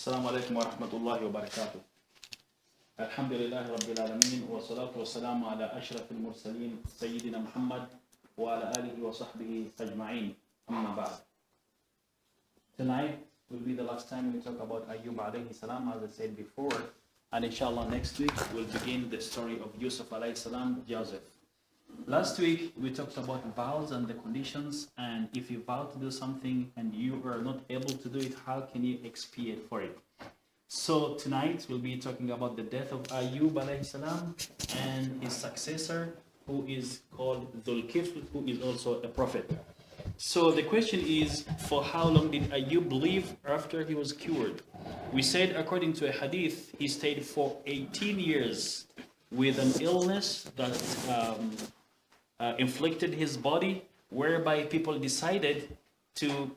السلام عليكم ورحمة الله وبركاته. الحمد لله رب العالمين والصلاة والسلام على أشرف المرسلين سيدنا محمد وعلى آله وصحبه أجمعين. أما بعد. Tonight will be the last time we talk about Ayyoub alayhi salam, as I said before, and inshallah next week we'll begin the story of Yusuf alayhi salam, Joseph. Last week we talked about vows and the conditions, and if you vow to do something and you are not able to do it, how can you expiate for it? So tonight we'll be talking about the death of Ayyoub alayhi salam and his successor, who is called Dhul-Kifl, who is also a prophet. So the question is, for how long did Ayyoub live after he was cured? We said, according to a hadith, he stayed for 18 years with an illness that inflicted his body, whereby people decided to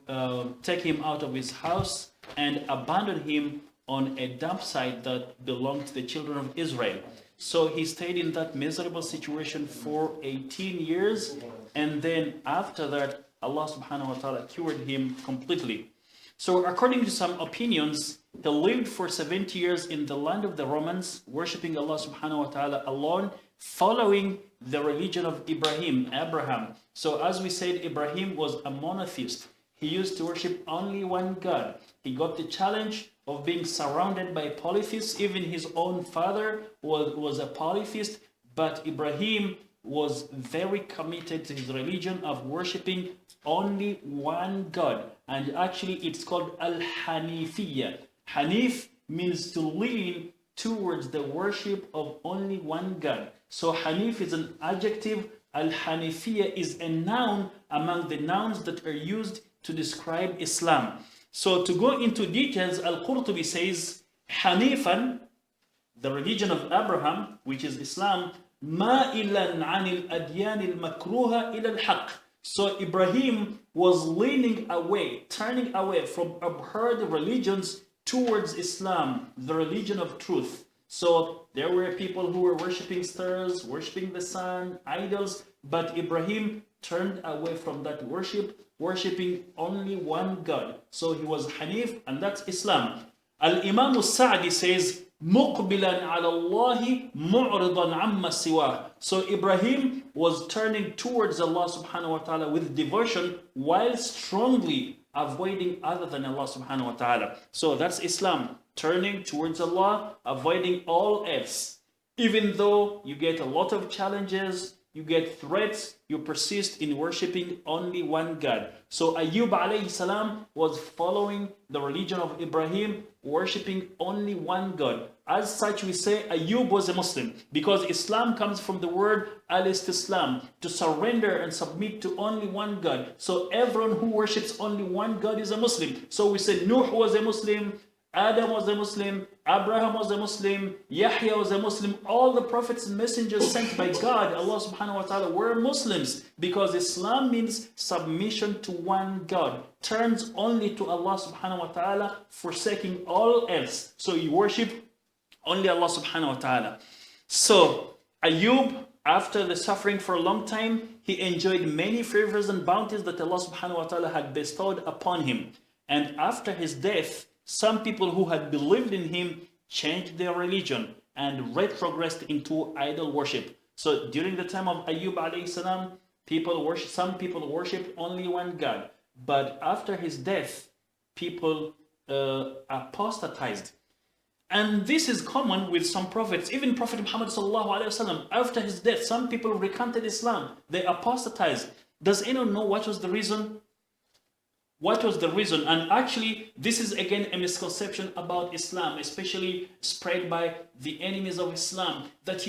take him out of his house and abandon him on a dump site that belonged to the children of Israel. So he stayed in that miserable situation for 18 years, and then after that, Allah subhanahu wa ta'ala cured him completely. So according to some opinions, he lived for 70 years in the land of the Romans, worshipping Allah subhanahu wa ta'ala alone, following the religion of Abraham. So as we said, Ibrahim was a monotheist. He used to worship only one God. He got the challenge of being surrounded by polytheists. Even his own father was a polytheist, but Ibrahim was very committed to his religion of worshipping only one God. And actually it's called Al-Hanifiyya. Hanif means to lean towards the worship of only one God. So Hanif is an adjective. Al-Hanifiyya is a noun among the nouns that are used to describe Islam. So to go into details, Al-Qurtubi says, Hanifan, the religion of Abraham, which is Islam, مائلا عن الأديان المكروهة إلى الحق. So Ibrahim was leaning away, turning away from abhorred religions towards Islam, the religion of truth. So there were people who were worshipping stars, worshipping the sun, idols, but Ibrahim turned away from that worship, worshipping only one God. So he was Hanif, and that's Islam. Al-Imam al-Sa'di says, مُقْبِلًا عَلَى اللَّهِ مُعْرِضًا عَمَّا سِوَاهُ. So Ibrahim was turning towards Allah subhanahu wa ta'ala with devotion, while strongly avoiding other than Allah subhanahu wa ta'ala. So that's Islam, turning towards Allah, avoiding all else. Even though you get a lot of challenges, you get threats, you persist in worshipping only one God. So Ayyoub alayhi salam was following the religion of Ibrahim, worshipping only one God. As such, we say Ayyoub was a Muslim, because Islam comes from the word al-istislam, to surrender and submit to only one God. So everyone who worships only one God is a Muslim. So we say Nuh was a Muslim, Adam was a Muslim, Abraham was a Muslim, Yahya was a Muslim. All the prophets and messengers sent by God, Allah subhanahu wa ta'ala, were Muslims, because Islam means submission to one God, turns only to Allah subhanahu wa ta'ala, forsaking all else. So you worship only Allah subhanahu wa ta'ala. So Ayyoub, after the suffering for a long time, he enjoyed many favors and bounties that Allah subhanahu wa ta'ala had bestowed upon him. And after his death, some people who had believed in him changed their religion and retrogressed into idol worship. So during the time of Ayyoub alayhi salam, some people worshipped only one God. But after his death, people apostatized. And this is common with some prophets. Even Prophet Muhammad sallallahu alaihi wasallam, after his death, some people recanted Islam. They apostatized. Does anyone know what was the reason? What was the reason? And actually, this is again a misconception about Islam, especially spread by the enemies of Islam. That,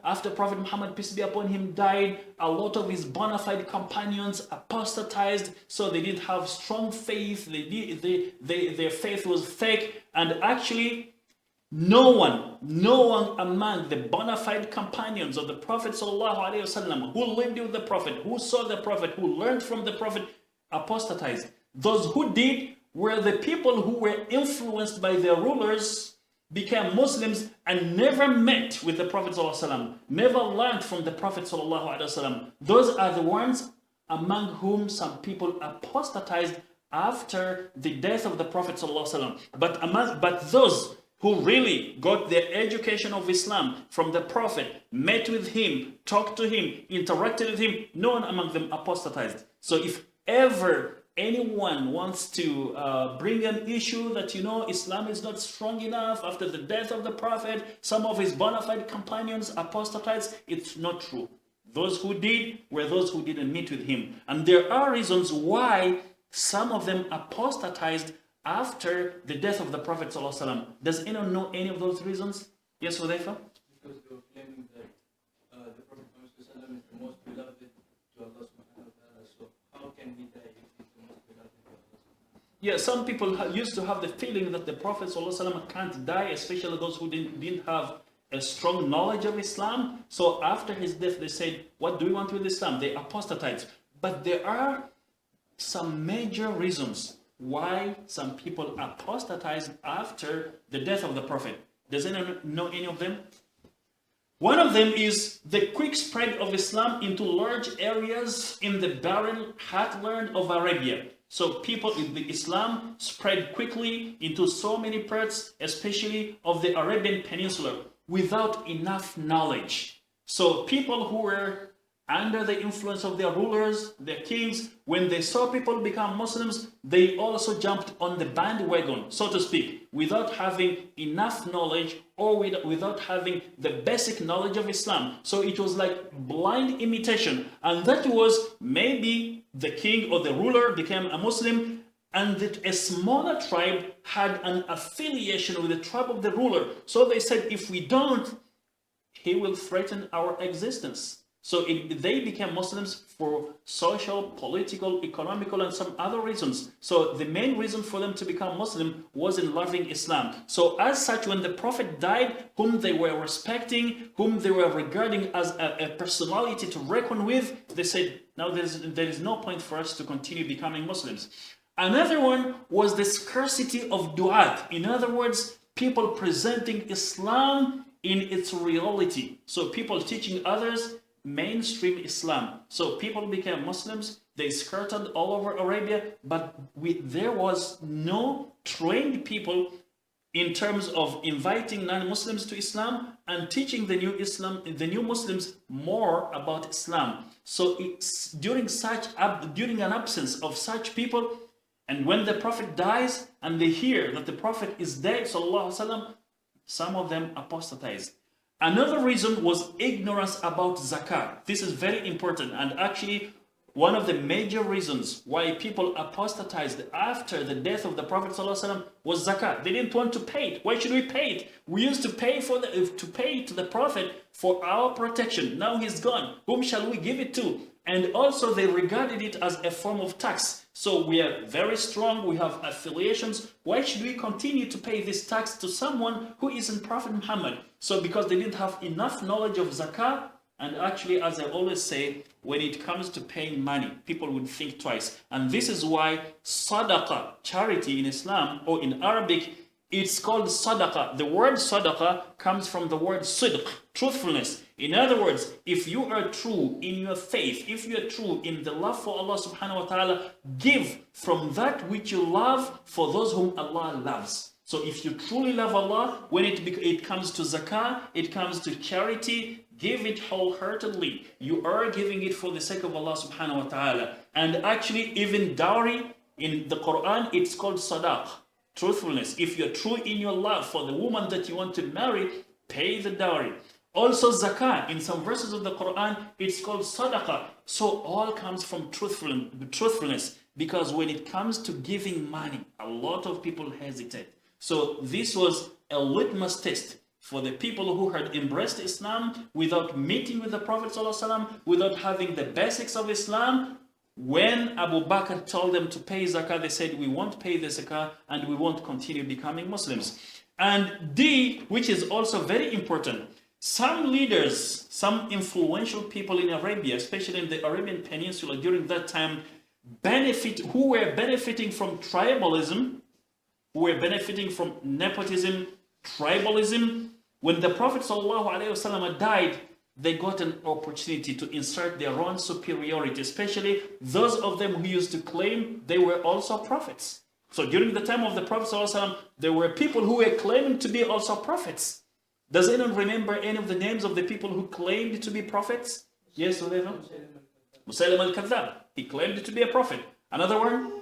after Prophet Muhammad, peace be upon him, died, a lot of his bona fide companions apostatized, so they didn't have strong faith. Their faith was fake. And actually, no one among the bona fide companions of the Prophet ﷺ, who lived with the Prophet, who saw the Prophet, who learned from the Prophet, apostatized. Those who did were the people who were influenced by their rulers, became Muslims, and never met with the Prophet ﷺ, never learned from the Prophet ﷺ. Those are the ones among whom some people apostatized after the death of the Prophet ﷺ. But those who really got their education of Islam from the Prophet, met with him, talked to him, interacted with him, no one among them apostatized. So if ever anyone wants to bring an issue that, Islam is not strong enough after the death of the Prophet, some of his bona fide companions apostatized, it's not true. Those who did were those who didn't meet with him. And there are reasons why some of them apostatized after the death of the Prophet ﷺ. Does anyone know any of those reasons? Yes, Hudayfa? Because they were claiming that the Prophet ﷺ is the most beloved to Allah subhanahu wa ta'ala. So how can he die if he's the most beloved to Allah subhanahu wa ta'ala? Yeah, some people used to have the feeling that the Prophet ﷺ can't die, especially those who didn't have a strong knowledge of Islam. So after his death, they said, what do we want with Islam? They apostatized. But there are some major reasons why some people apostatized after the death of the Prophet. Does anyone know any of them? One of them is the quick spread of Islam into large areas in the barren heartland of Arabia. So the Islam spread quickly into so many parts, especially of the Arabian Peninsula, without enough knowledge. So people who were under the influence of their rulers, their kings, when they saw people become Muslims, they also jumped on the bandwagon, so to speak, without having enough knowledge or without having the basic knowledge of Islam. So it was like blind imitation. And that was maybe the king or the ruler became a Muslim, and that a smaller tribe had an affiliation with the tribe of the ruler. So they said, if we don't, he will threaten our existence. So they became Muslims for social, political, economical, and some other reasons. So the main reason for them to become Muslim was in loving Islam. So as such, when the Prophet died, whom they were respecting, whom they were regarding as a personality to reckon with, they said, now there is no point for us to continue becoming Muslims. Another one was the scarcity of du'at. In other words, people presenting Islam in its reality. So people teaching others mainstream Islam. So people became Muslims, they skirted all over Arabia, but there was no trained people in terms of inviting non-Muslims to Islam and teaching the new Muslims more about Islam. So it's during an absence of such people, and when the Prophet dies and they hear that the Prophet is dead, sallallahu alaihi wasallam, some of them apostatized. Another reason was ignorance about zakat. This is very important, and actually one of the major reasons why people apostatized after the death of the Prophet ﷺ was zakat. They didn't want to pay it. Why should we pay it? We used to pay to the Prophet for our protection. Now he's gone. Whom shall we give it to? And also they regarded it as a form of tax. So we are very strong, we have affiliations. Why should we continue to pay this tax to someone who isn't Prophet Muhammad? So because they didn't have enough knowledge of zakah, and actually, as I always say, when it comes to paying money, people would think twice. And this is why sadaqah, charity in Islam, or in Arabic, it's called sadaqah. The word sadaqah comes from the word sidq, truthfulness. In other words, if you are true in your faith, if you are true in the love for Allah subhanahu wa ta'ala, give from that which you love for those whom Allah loves. So if you truly love Allah, when it comes to zakah, it comes to charity, give it wholeheartedly. You are giving it for the sake of Allah subhanahu wa ta'ala. And actually, even dowry in the Quran, it's called sadaq, truthfulness. If you're true in your love for the woman that you want to marry, pay the dowry. Also zakah, in some verses of the Quran, it's called sadaqah. So all comes from truthfulness, because when it comes to giving money, a lot of people hesitate. So this was a litmus test for the people who had embraced Islam without meeting with the Prophet ﷺ, without having the basics of Islam. When Abu Bakr told them to pay zakah, they said, we won't pay the zakah and we won't continue becoming Muslims. And D, which is also very important, some leaders, some influential people in Arabia, especially in the Arabian Peninsula during that time, who were benefiting from tribalism, who were benefiting from nepotism, tribalism. When the Prophet ﷺ died, they got an opportunity to insert their own superiority, especially those of them who used to claim they were also prophets. So during the time of the Prophet ﷺ, there were people who were claiming to be also prophets. Does anyone remember any of the names of the people who claimed to be prophets? Yes, Hudayfa? Musaylim al-Kadhdhab. He claimed to be a prophet. Another one?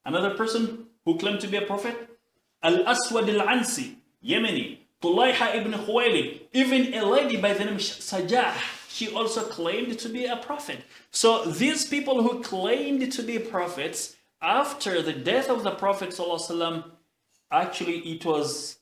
Another person who claimed to be a prophet? Al-Aswad al-Ansi, Yemeni. Tulayha ibn Khuwaylid. Even a lady by the name Sajah, she also claimed to be a prophet. So these people who claimed to be prophets, after the death of the Prophet ﷺ, actually it was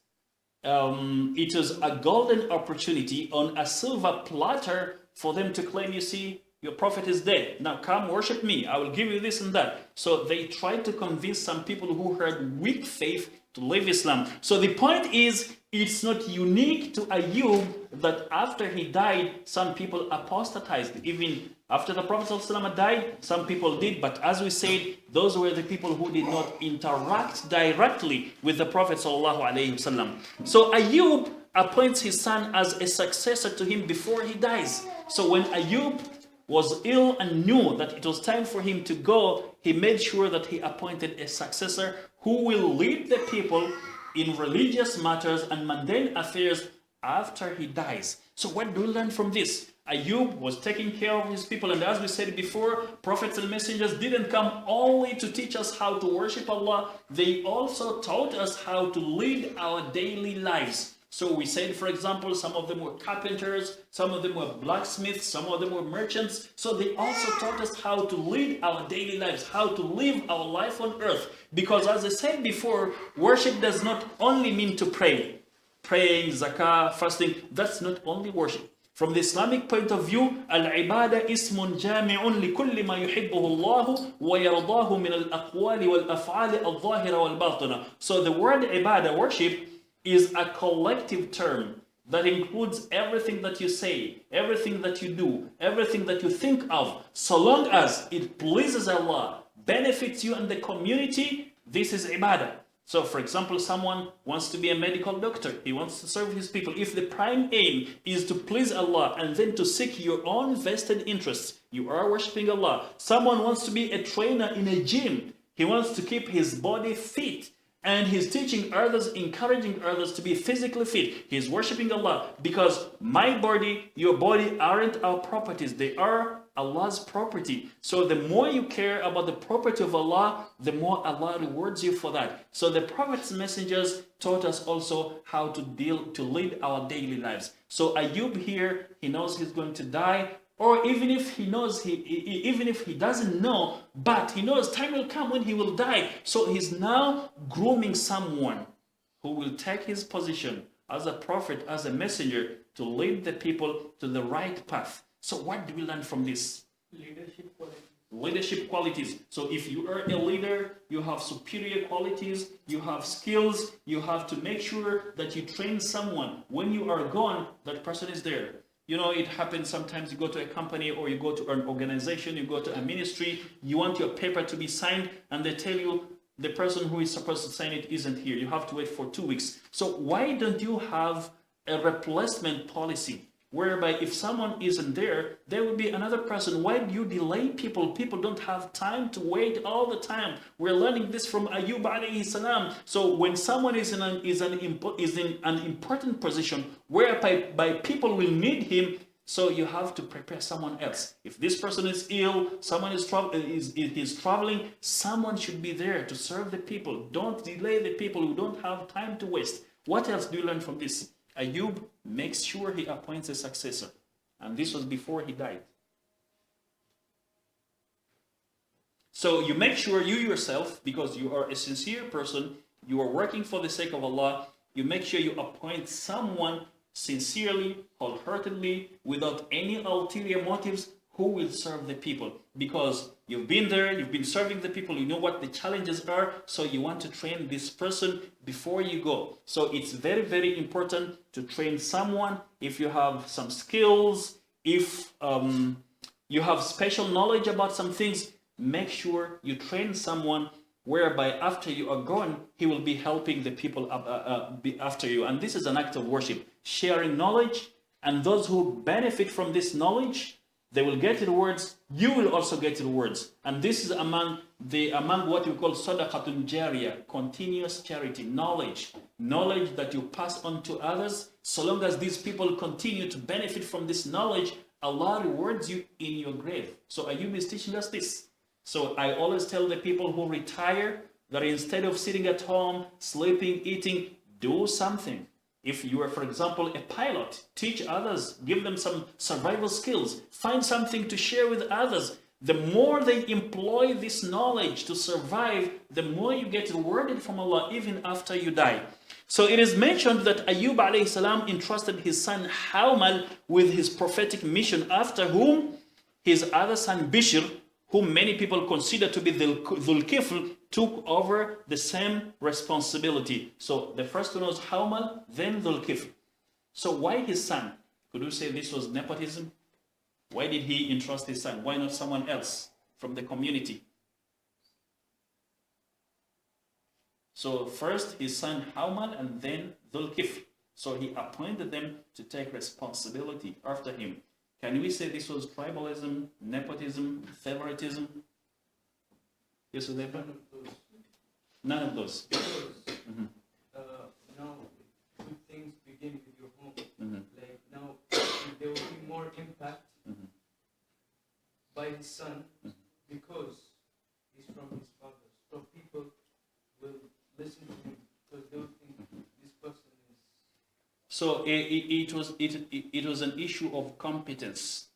a golden opportunity on a silver platter for them to claim, you see, your prophet is dead. Now come worship me. I will give you this and that. So they tried to convince some people who had weak faith to leave Islam. So the point is, it's not unique to Ayub that after he died, some people apostatized. Even after the Prophet ﷺ died, some people did. But as we said, those were the people who did not interact directly with the Prophet ﷺ. So Ayub appoints his son as a successor to him before he dies. So when Ayub was ill and knew that it was time for him to go, he made sure that he appointed a successor who will lead the people in religious matters and mundane affairs after he dies. So what do we learn from this? Ayub was taking care of his people, and as we said before, prophets and messengers didn't come only to teach us how to worship Allah, they also taught us how to lead our daily lives. So we said, for example, some of them were carpenters, some of them were blacksmiths, some of them were merchants. So they also taught us how to lead our daily lives, how to live our life on earth. Because as I said before, worship does not only mean to pray. Praying, zakah, fasting, that's not only worship. From the Islamic point of view, al-ibadah ismun jami'un li kulli ma yuhibbuhu Allah wa yardahu min al-aqwali wal-af'ali al-zahira wal-batina. So the word ibadah, worship, is a collective term that includes everything that you say, everything that you do, everything that you think of. So long as it pleases Allah, benefits you and the community, this is ibadah. So for example, someone wants to be a medical doctor. He wants to serve his people. If the prime aim is to please Allah and then to seek your own vested interests, you are worshipping Allah. Someone wants to be a trainer in a gym. He wants to keep his body fit. And he's teaching others, encouraging others to be physically fit. He's worshipping Allah, because my body, your body aren't our properties. They are Allah's property. So the more you care about the property of Allah, the more Allah rewards you for that. So the prophets and messengers taught us also how to lead our daily lives. So Ayub here, he knows he's going to die. Or even if he knows, even if he doesn't know, but he knows time will come when he will die. So he's now grooming someone who will take his position as a prophet, as a messenger, to lead the people to the right path. So what do we learn from this? Leadership qualities. Leadership qualities. So if you are a leader, you have superior qualities, you have skills, you have to make sure that you train someone. When you are gone, that person is there. You know, it happens sometimes. You go to a company or you go to an organization, you go to a ministry, you want your paper to be signed, and they tell you the person who is supposed to sign it isn't here. You have to wait for 2 weeks. So why don't you have a replacement policy whereby if someone isn't there, there will be another person? Why do you delay people? People don't have time to wait all the time. We're learning this from Ayub alayhi salam. So when someone is in an important position whereby people will need him, so you have to prepare someone else. If this person is ill, someone is traveling, someone should be there to serve the people. Don't delay the people who don't have time to waste. What else do you learn from this? Ayub makes sure he appoints a successor. And this was before he died. So you make sure you yourself, because you are a sincere person, you are working for the sake of Allah, you make sure you appoint someone sincerely, wholeheartedly, without any ulterior motives, who will serve the people. Because you've been there, you've been serving the people, you know what the challenges are, so you want to train this person before you go. So it's very, very important to train someone. If you have some skills, if you have special knowledge about some things, make sure you train someone whereby after you are gone, he will be helping the people after you. And this is an act of worship, sharing knowledge And those who benefit from this knowledge, they will get rewards. You will also get rewards. And this is among what we call sadaqatun jariyah, continuous charity, knowledge that you pass on to others. So long as these people continue to benefit from this knowledge, Allah rewards you in your grave. So Ayub is teaching us this. So I always tell the people who retire that instead of sitting at home, sleeping, eating, do something. If you are, for example, a pilot, teach others, give them some survival skills, find something to share with others. The more they employ this knowledge to survive, the more you get rewarded from Allah even after you die. So it is mentioned that Ayub alayhi salam entrusted his son Hawmal with his prophetic mission, after whom his other son Bishr, whom many people consider to be Dhul Kifl, took over the same responsibility. So the first one was Hawmal, then Dhul Kifl. So why his son? Could you say this was nepotism? Why did he entrust his son? Why not someone else from the community? So first his son Hawmal and then Dhul Kifl. So he appointed them to take responsibility after him. Can we say this was tribalism, nepotism, favoritism? Yes, Udaipa? None of those. Because now good things begin with your home. Like now there will be more impact by his son because he's from his father. So people will listen to him because they will think this person is. So it was an issue of competence.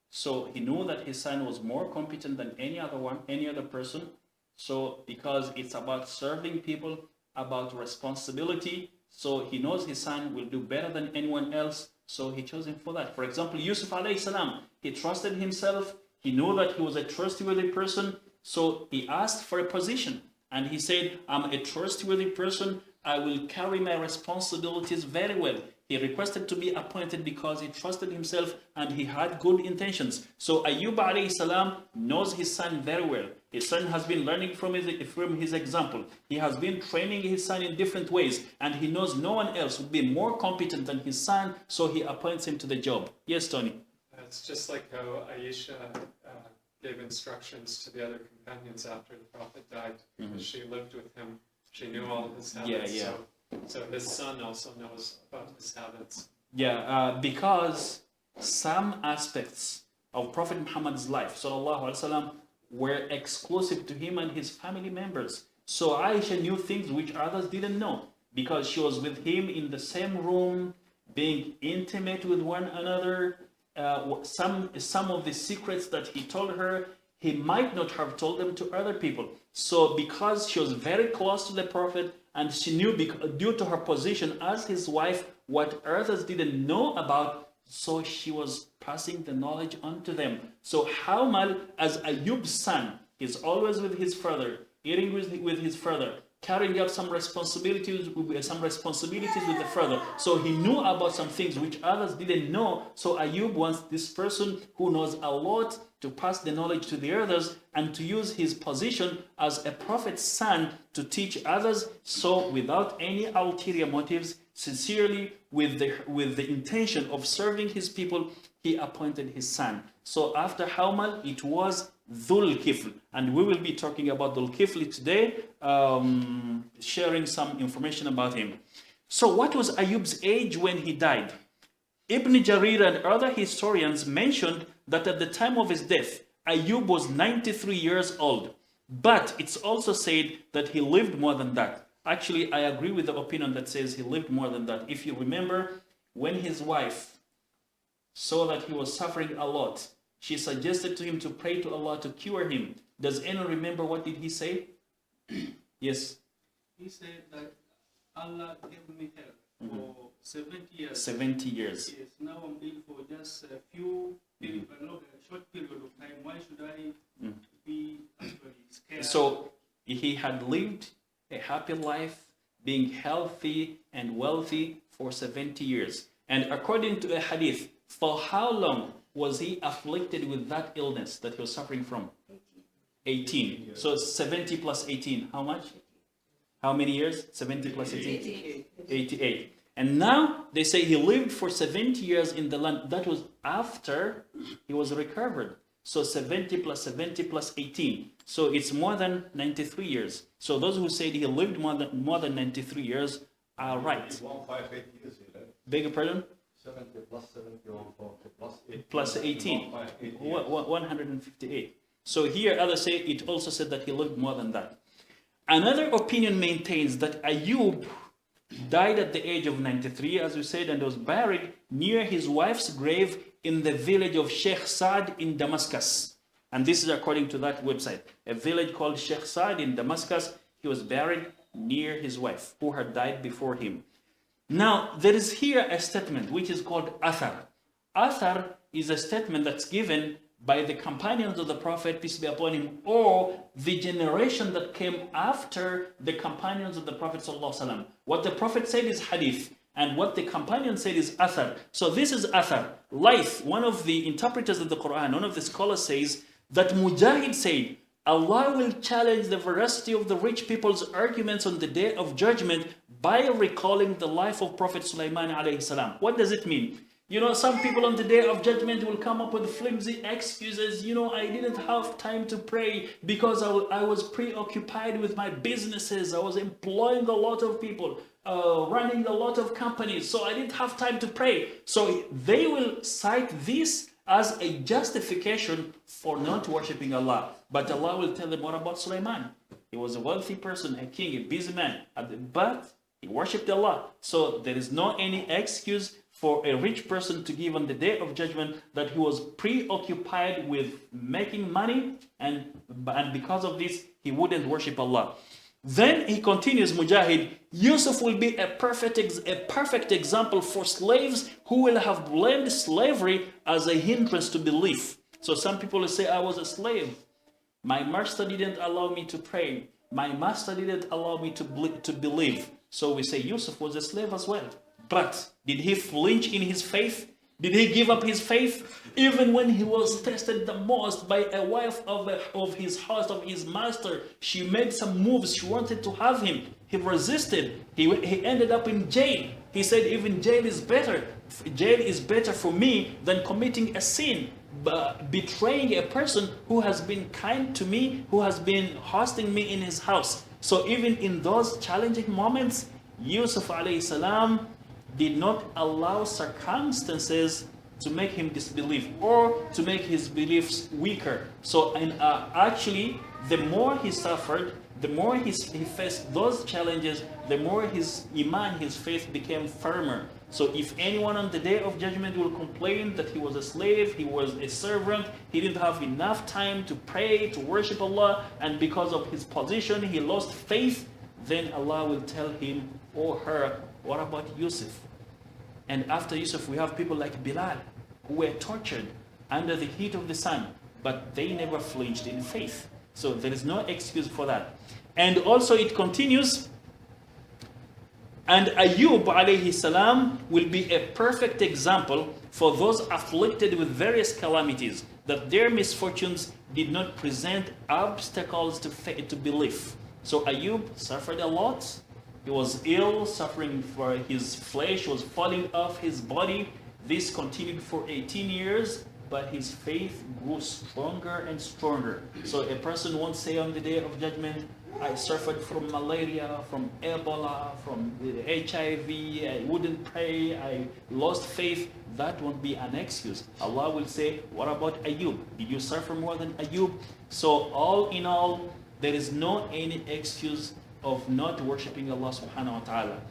So he knew that his son was more competent than any other person. So because it's about serving people, about responsibility, so he knows his son will do better than anyone else, so he chose him for that. For example, Yusuf alayhi salam, he trusted himself, he knew that he was a trustworthy person, so he asked for a position. And he said, I'm a trustworthy person, I will carry my responsibilities very well. He requested to be appointed because he trusted himself and he had good intentions. So Ayub alayhi salam knows his son very well. His son has been learning from his example. He has been training his son in different ways, and he knows no one else would be more competent than his son, so he appoints him to the job. Yes, Tony? It's just like how Aisha gave instructions to the other companions after the Prophet died, because she lived with him. She knew all his habits. Yeah. So his son also knows about his habits. Yeah, because some aspects of Prophet Muhammad's life, sallallahu alaihi wasallam, were exclusive to him and his family members. So Aisha knew things which others didn't know, because she was with him in the same room, being intimate with one another. Some of the secrets that he told her, he might not have told them to other people. So because she was very close to the Prophet, and she knew due to her position as his wife what others didn't know about, so she was passing the knowledge on to them. So Hawmal, as Ayyub's son, is always with his father, eating with his father, carrying out some responsibilities with the father. So he knew about some things which others didn't know. So Ayyub wants this person who knows a lot to pass the knowledge to the others and to use his position as a prophet's son to teach others. So without any ulterior motives, sincerely, with the intention of serving his people, he appointed his son. So after Hawmal, it was Dhul Kifl, and we will be talking about Dhul Kifl today, sharing some information about him. So what was Ayyub's age when he died? Ibn Jarir and other historians mentioned that at the time of his death, Ayyub was 93 years old. But it's also said that he lived more than that. Actually, I agree with the opinion that says he lived more than that. If you remember, when his wife saw that he was suffering a lot, she suggested to him to pray to Allah to cure him. Does anyone remember what did he say? Yes. He said that Allah gave me health for 70 years. 70 years. Yes, now I'm ill for just a few, a short period of time. Why should I be actually scared? So he had lived a happy life, being healthy and wealthy for 70 years. And according to a hadith, for how long was he afflicted with that illness that he was suffering from? 18. So 70 plus 18, how much? How many years? 70 plus 18? 88. And now they say he lived for 70 years in the land. That was after he was recovered. So 70 plus 70 plus 18. So it's more than 93 years. So those who said he lived more than 93 years are right. 158 years, Beg your pardon? 70 plus 70, 140 plus 18. Plus 18. 158 158. So here others say it also said that he lived more than that. Another opinion maintains that Ayub died at the age of 93, as we said, and was buried near his wife's grave in the village of Sheikh Saad in Damascus. And this is according to that website. A village called Sheikh Saad in Damascus. He was buried near his wife, who had died before him. Now, there is here a statement which is called Athar. Athar is a statement that's given by the companions of the Prophet, peace be upon him, or the generation that came after the companions of the Prophet ﷺ. What the Prophet said is hadith, and what the companion said is athar. So this is athar. Laith, one of the interpreters of the Quran, one of the scholars says that Mujahid said, Allah will challenge the veracity of the rich people's arguments on the day of judgment by recalling the life of Prophet Sulaiman alayhi salam. What does it mean? You know, some people on the day of judgment will come up with flimsy excuses. You know, I didn't have time to pray because I was preoccupied with my businesses. I was employing a lot of people, running a lot of companies. So I didn't have time to pray. So they will cite this as a justification for not worshiping Allah. But Allah will tell them, what about Sulaiman? He was a wealthy person, a king, a busy man. But he worshipped Allah. So there is no any excuse for a rich person to give on the day of judgment that he was preoccupied with making money, and because of this he wouldn't worship Allah. Then he continues, Mujahid, Yusuf will be a perfect example for slaves who will have blamed slavery as a hindrance to belief. So some people will say, I was a slave. My master didn't allow me to pray. My master didn't allow me to believe. So we say Yusuf was a slave as well. But did he flinch in his faith? Did he give up his faith? Even when he was tested the most by a wife of his house, of his master, she made some moves. She wanted to have him. He resisted. He ended up in jail. He said, even jail is better. Jail is better for me than committing a sin, betraying a person who has been kind to me, who has been hosting me in his house. So even in those challenging moments, Yusuf alayhi salam did not allow circumstances to make him disbelieve or to make his beliefs weaker. So actually, the more he suffered, the more he faced those challenges, the more his iman, his faith became firmer. So if anyone on the day of judgment will complain that he was a slave, he was a servant, he didn't have enough time to pray, to worship Allah, and because of his position he lost faith, then Allah will tell him or her, what about Yusuf? And after Yusuf, we have people like Bilal, who were tortured under the heat of the sun, but they never flinched in faith. So there is no excuse for that. And also it continues, and Ayub alayhi salam will be a perfect example for those afflicted with various calamities, that their misfortunes did not present obstacles to belief. So Ayub suffered a lot. He was ill, suffering for his flesh, was falling off his body. This continued for 18 years, but his faith grew stronger and stronger. So a person won't say on the day of judgment, I suffered from malaria, from Ebola, from HIV, I wouldn't pray, I lost faith. That won't be an excuse. Allah will say, what about Ayub? Did you suffer more than Ayub? So all in all, there is no any excuse of not worshipping Allah subhanahu wa ta'ala.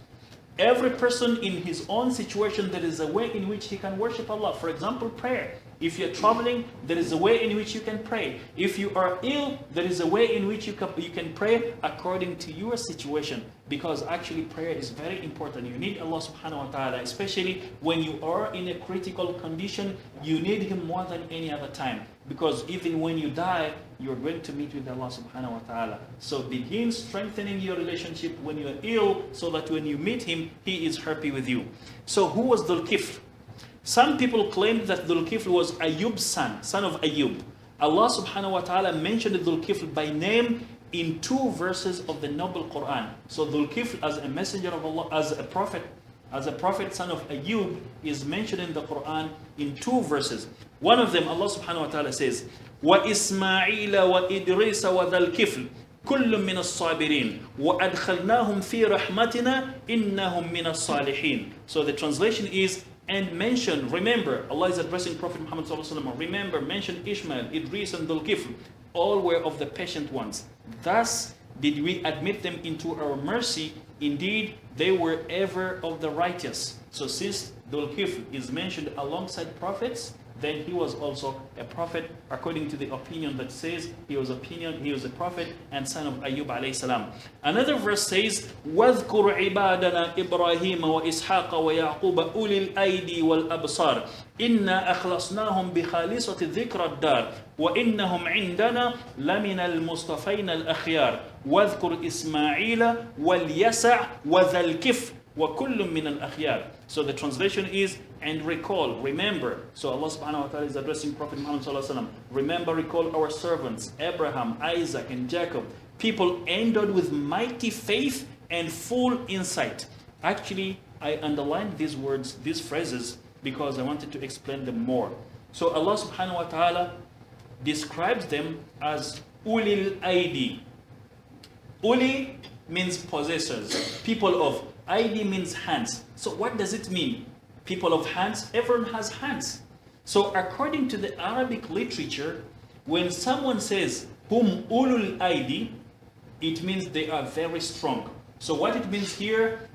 Every person in his own situation, there is a way in which he can worship Allah. For example, prayer. If you're traveling, there is a way in which you can pray. If you are ill, there is a way in which you can pray according to your situation. Because actually prayer is very important. You need Allah subhanahu wa ta'ala, especially when you are in a critical condition, you need Him more than any other time. Because even when you die, you're going to meet with Allah subhanahu wa ta'ala. So begin strengthening your relationship when you're ill, so that when you meet Him, He is happy with you. So who was Dhul Kifl? Some people claim that Dhul Kifl was Ayyub's son of Ayyub. Allah subhanahu wa ta'ala mentioned Dhul Kifl by name in 2 verses of the Noble Quran. So Dhul Kifl as a messenger of Allah, as a prophet, as a prophet son of Ayyoub is mentioned in the Quran in 2 verses. One of them, Allah subhanahu wa ta'ala says, وَإِسْمَاعِيلَ وَإِدْرِيسَ وَذَا الْكِفْلِ كُلٌّ مِّنَ الصَّابِرِينَ وَأَدْخَلْنَاهُمْ فِي رَحْمَتِنَا إِنَّهُمْ مِنَ الصَّالِحِينَ. So the translation is, and mention, remember, Allah is addressing Prophet Muhammad sallallahu alaihi wasallam, remember, mention Ishmael, Idris and Dhul Kifl, all were of the patient ones. Thus did we admit them into our mercy. Indeed, they were ever of the righteous. So since Dhul Kifl is mentioned alongside prophets, then he was also a prophet according to the opinion that says he was a prophet and son of Ayub alayhi salam. Another verse says, وَاذْكُرْ عِبَادَنَا إِبْرَاهِيمَ وَإِسْحَاقَ وَيَعْقُوبَ أُولِي الْأَيْدِي وَالْأَبْصَارِ إِنَّا أَخْلَصْنَاهُم بِخَالِصَةِ ذِكْرَى الدَّارِ وَإِنَّهُمْ عِندَنَا لَمِنَ الْمُصْطَفَيْنَ الْأَخْيَارِ وَاذْكُرْ إِسْمَاعِيلَ وَالْيَسَعَ وَذَا الْكِفْلِ وَكُلٌّ مِّنَ الْأَخْيَارِ. So the translation is, and recall, remember. So Allah subhanahu wa ta'ala is addressing Prophet Muhammad sallallahu alaihi wasallam. Remember, recall our servants, Abraham, Isaac, and Jacob. People endowed with mighty faith and full insight. Actually, I underlined these words, these phrases, because I wanted to explain them more. So Allah subhanahu wa ta'ala describes them as ulil aidi. Uli means possessors, people of. Aidi means hands. So what does it mean? People of hands, everyone has hands. So according to the Arabic literature, when someone says hum ulul aidi, it means they are very strong. So what it means here,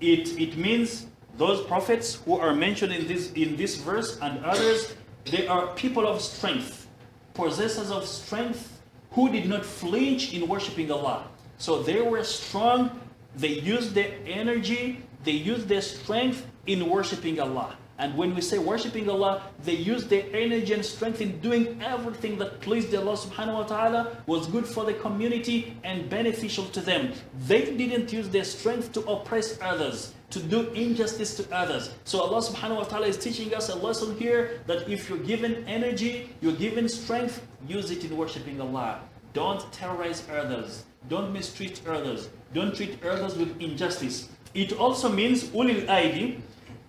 it means those prophets who are mentioned in this verse and others, they are people of strength, possessors of strength who did not flinch in worshiping Allah. So they were strong, they used their energy, they used their strength in worshiping Allah. And when we say worshiping Allah, they used their energy and strength in doing everything that pleased Allah subhanahu wa ta'ala, was good for the community and beneficial to them. They didn't use their strength to oppress others, to do injustice to others. So Allah subhanahu wa ta'ala is teaching us a lesson here that if you're given energy, you're given strength, use it in worshiping Allah. Don't terrorize others. Don't mistreat others. Don't treat others with injustice. It also means ulil aidi,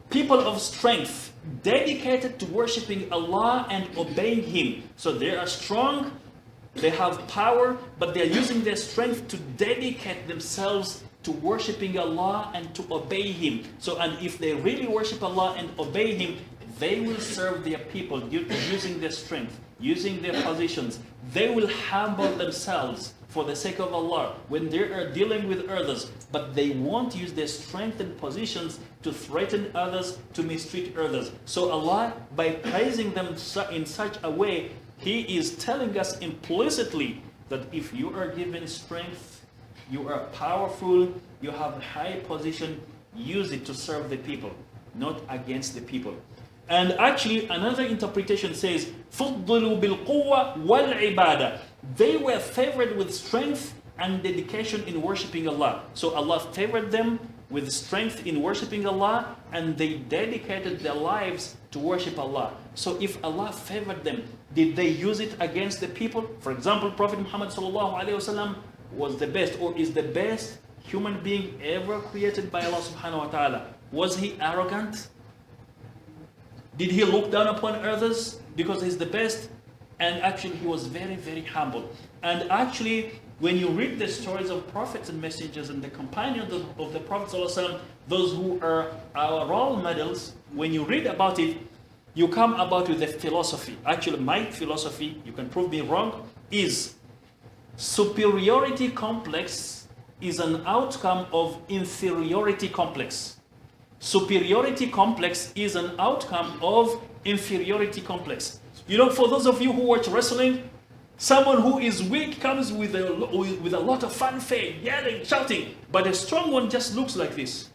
people of strength, dedicated to worshiping Allah and obeying Him. So they are strong, they have power, but they are using their strength to dedicate themselves to worshiping Allah and to obey Him. So, and if they really worship Allah and obey Him, they will serve their people using their strength, using their positions. They will humble themselves for the sake of Allah when they are dealing with others, but they won't use their strength and positions to threaten others, to mistreat others. So Allah, by praising them in such a way, He is telling us implicitly that if you are given strength, you are powerful, you have a high position, use it to serve the people, not against the people. And actually, another interpretation says, فُضِّلُوا بِالْقُوَّةِ وَالْعِبَادَةِ. They were favored with strength and dedication in worshiping Allah. So Allah favored them with strength in worshiping Allah, and they dedicated their lives to worship Allah. So if Allah favored them, did they use it against the people? For example, Prophet Muhammad ﷺ was the best, or is the best human being ever created by Allah subhanahu wa ta'ala. Was he arrogant? Did he look down upon others because he's the best? And actually he was very, very humble. And actually, when you read the stories of prophets and messengers and the companions of the Prophet ﷺ, those who are our role models, when you read about it, you come about with a philosophy. Actually, my philosophy, you can prove me wrong, is superiority complex is an outcome of inferiority complex. Superiority complex is an outcome of inferiority complex. You know, for those of you who watch wrestling, someone who is weak comes with a lot of fanfare, yelling, shouting, but a strong one just looks like this.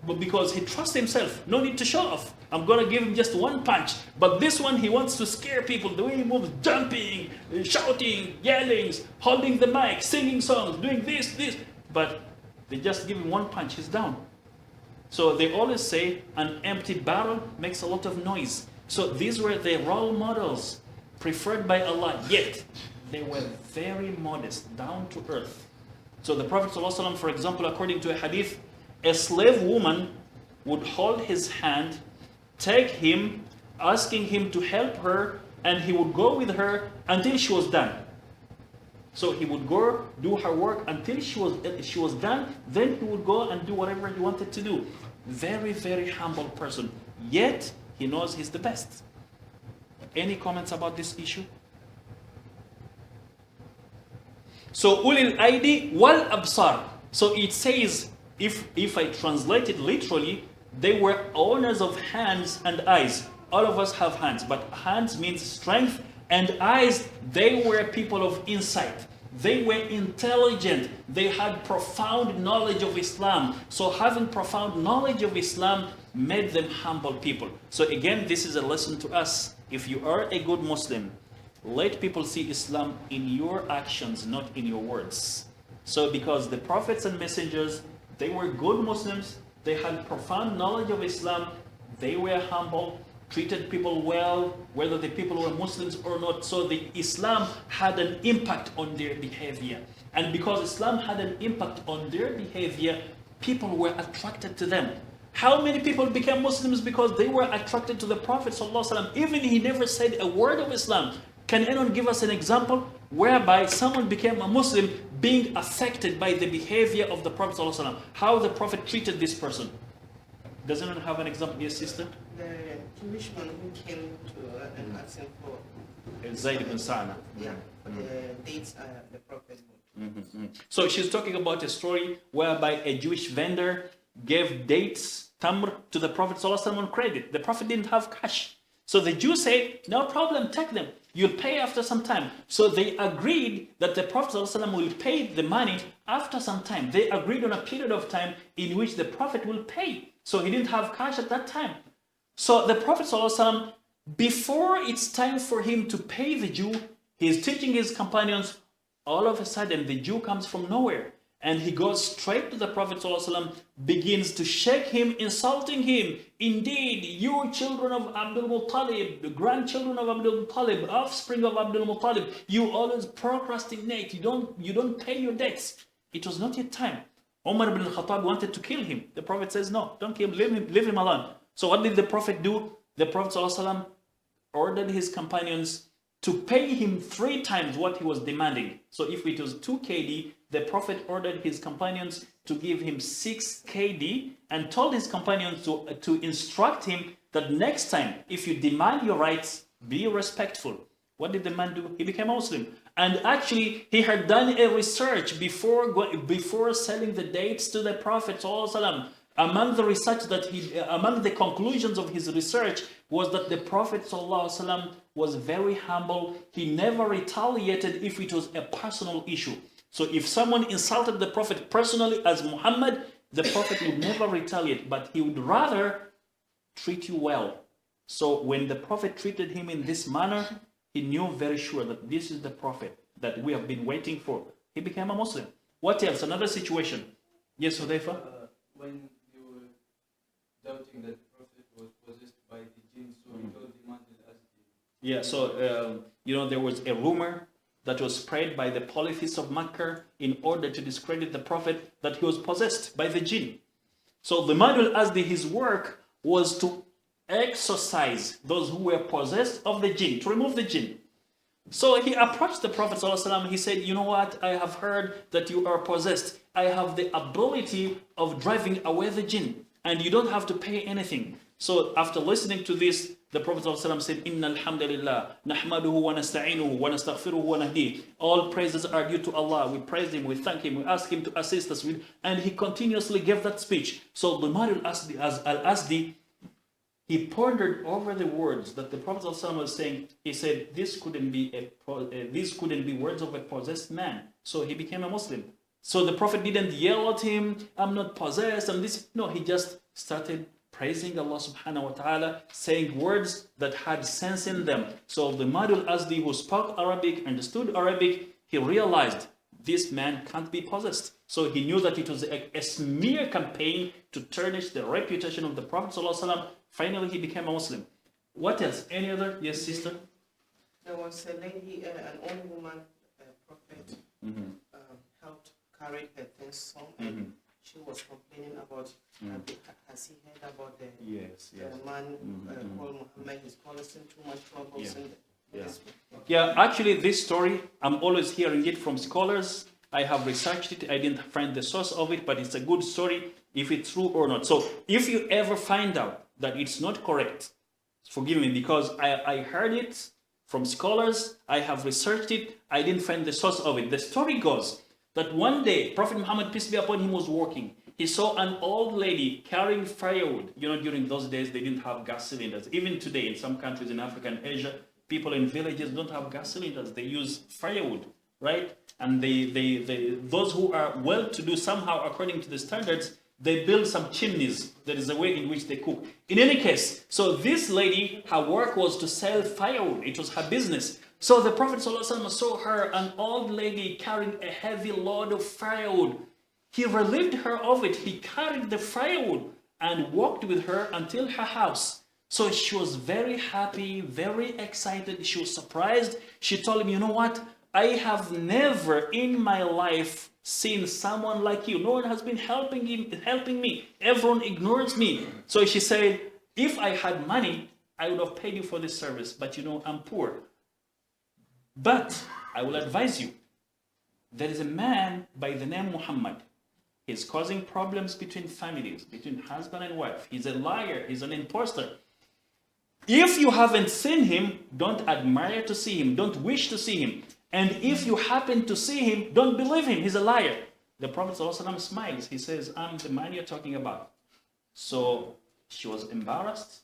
But because he trusts himself, no need to show off. I'm going to give him just one punch. But this one, he wants to scare people. The way he moves, jumping, shouting, yelling, holding the mic, singing songs, doing this. But they just give him one punch, he's down. So they always say an empty barrel makes a lot of noise. So these were the role models preferred by Allah, yet they were very modest, down to earth. So the Prophet ﷺ, for example, according to a hadith, a slave woman would hold his hand, take him, asking him to help her, and he would go with her until she was done. So he would go do her work until she was done. Then he would go and do whatever he wanted to do. Very, very humble person. Yet he knows he's the best. Any comments about this issue? So ulil aidi wal absar. So it says, if I translate it literally, they were owners of hands and eyes. All of us have hands, but hands means strength, and eyes, they were people of insight. They were intelligent. They had profound knowledge of Islam. So having profound knowledge of Islam made them humble people. So again, this is a lesson to us. If you are a good Muslim, let people see Islam in your actions, not in your words. So because the prophets and messengers, they were good Muslims, they had profound knowledge of Islam, they were humble, treated people well, whether the people were Muslims or not. So the Islam had an impact on their behavior. And because Islam had an impact on their behavior, people were attracted to them. How many people became Muslims because they were attracted to the Prophet ﷺ? Even he never said a word of Islam. Can anyone give us an example whereby someone became a Muslim being affected by the behavior of the Prophet ﷺ? How the Prophet treated this person? Does anyone have an example? Yes, sister? The Jewish man who came to and asked him for Zayd ibn Sa'na. for the dates the Prophet would. So she's talking about a story whereby a Jewish vendor gave dates, tamr, to the Prophet ﷺ on credit. The Prophet didn't have cash. So the Jew said, no problem, take them. You'll pay after some time. So they agreed that the Prophet ﷺ will pay the money after some time. They agreed on a period of time in which the Prophet will pay. So he didn't have cash at that time. So the Prophet ﷺ, before it's time for him to pay the Jew, he's teaching his companions. All of a sudden, the Jew comes from nowhere. And he goes straight to the Prophet ﷺ, begins to shake him, insulting him. Indeed, you children of Abdul Muttalib, the grandchildren of Abdul Muttalib, offspring of Abdul Muttalib, you always procrastinate. You don't pay your debts. It was not yet time. Umar ibn al-Khattab wanted to kill him. The Prophet says, no, don't kill him, leave him alone. So what did the Prophet do? The Prophet ﷺ ordered his companions to pay him 3 times what he was demanding. So if it was 2 KD, the Prophet ordered his companions to give him 6 KD and told his companions to instruct him that next time, if you demand your rights, be respectful. What did the man do? He became a Muslim. And actually, he had done a research before selling the dates to the Prophet ﷺ. Among the conclusions of his research was that the Prophet ﷺ was very humble. He never retaliated if it was a personal issue. So if someone insulted the Prophet personally as Muhammad, the Prophet would never retaliate, but he would rather treat you well. So when the Prophet treated him in this manner, he knew very sure that this is the Prophet that we have been waiting for. He became a Muslim. What else? Another situation. Yes, Hudayfa? When you were doubting that the Prophet was possessed by the jinn, so he told the man as the... Yeah, so, there was a rumor that was spread by the polytheists of Makkah in order to discredit the Prophet that he was possessed by the jinn. So the man will ask his work was to exorcise those who were possessed of the jinn, to remove the jinn. So he approached the Prophet ﷺ. He said, you know what, I have heard that you are possessed. I have the ability of driving away the jinn, and you don't have to pay anything. So after listening to this, the Prophet ﷺ said, Inna alhamdulillah, nahmaduhu wa nasta'inuhu wa nastaghfiruhu wa nahdih. All praises are due to Allah. We praise Him, we thank Him, we ask Him to assist us. And he continuously gave that speech. So the Umar al-Asdi, he pondered over the words that the Prophet ﷺ was saying. He said, this couldn't be words of a possessed man. So he became a Muslim. So the Prophet didn't yell at him, I'm not possessed, I'm this. No, he just started praising Allah subhanahu wa ta'ala, saying words that had sense in them. So the Madul Azdi, who spoke Arabic, understood Arabic, he realized this man can't be possessed. So he knew that it was a smear campaign to tarnish the reputation of the Prophet ﷺ. Finally, he became a Muslim. What else? Any other? Yes, sister? There was a lady, an old woman, Prophet helped carry her things home. And she was complaining about, has he heard about the Yes, yes. man called Muhammad? He's causing too much troubles. Yeah. And Yeah. this- Yeah, actually, this story, I'm always hearing it from scholars. I have researched it. I didn't find the source of it, but it's a good story if it's true or not. So if you ever find out that it's not correct, forgive me, because I heard it from scholars. I have researched it. I didn't find the source of it. The story goes that one day, Prophet Muhammad, peace be upon him, was walking. He saw an old lady carrying firewood. You know, during those days, they didn't have gas cylinders. Even today, in some countries in Africa and Asia, people in villages don't have gas cylinders. They use firewood, right? And those who are well-to-do somehow, according to the standards, they build some chimneys. There is a way in which they cook. In any case, so this lady, her work was to sell firewood. It was her business. So the Prophet ﷺ saw her, an old lady carrying a heavy load of firewood. He relieved her of it. He carried the firewood and walked with her until her house. So she was very happy, very excited. She was surprised. She told him, you know what? I have never in my life seen someone like you. No one has been helping me. Everyone ignores me. So she said, if I had money, I would have paid you for this service. But you know, I'm poor. But I will advise you. There is a man by the name Muhammad. He's causing problems between families, between husband and wife. He's a liar. He's an imposter. If you haven't seen him, don't admire to see him. Don't wish to see him. And if you happen to see him, don't believe him. He's a liar. The Prophet ﷺ smiles. He says, I'm the man you're talking about. So she was embarrassed.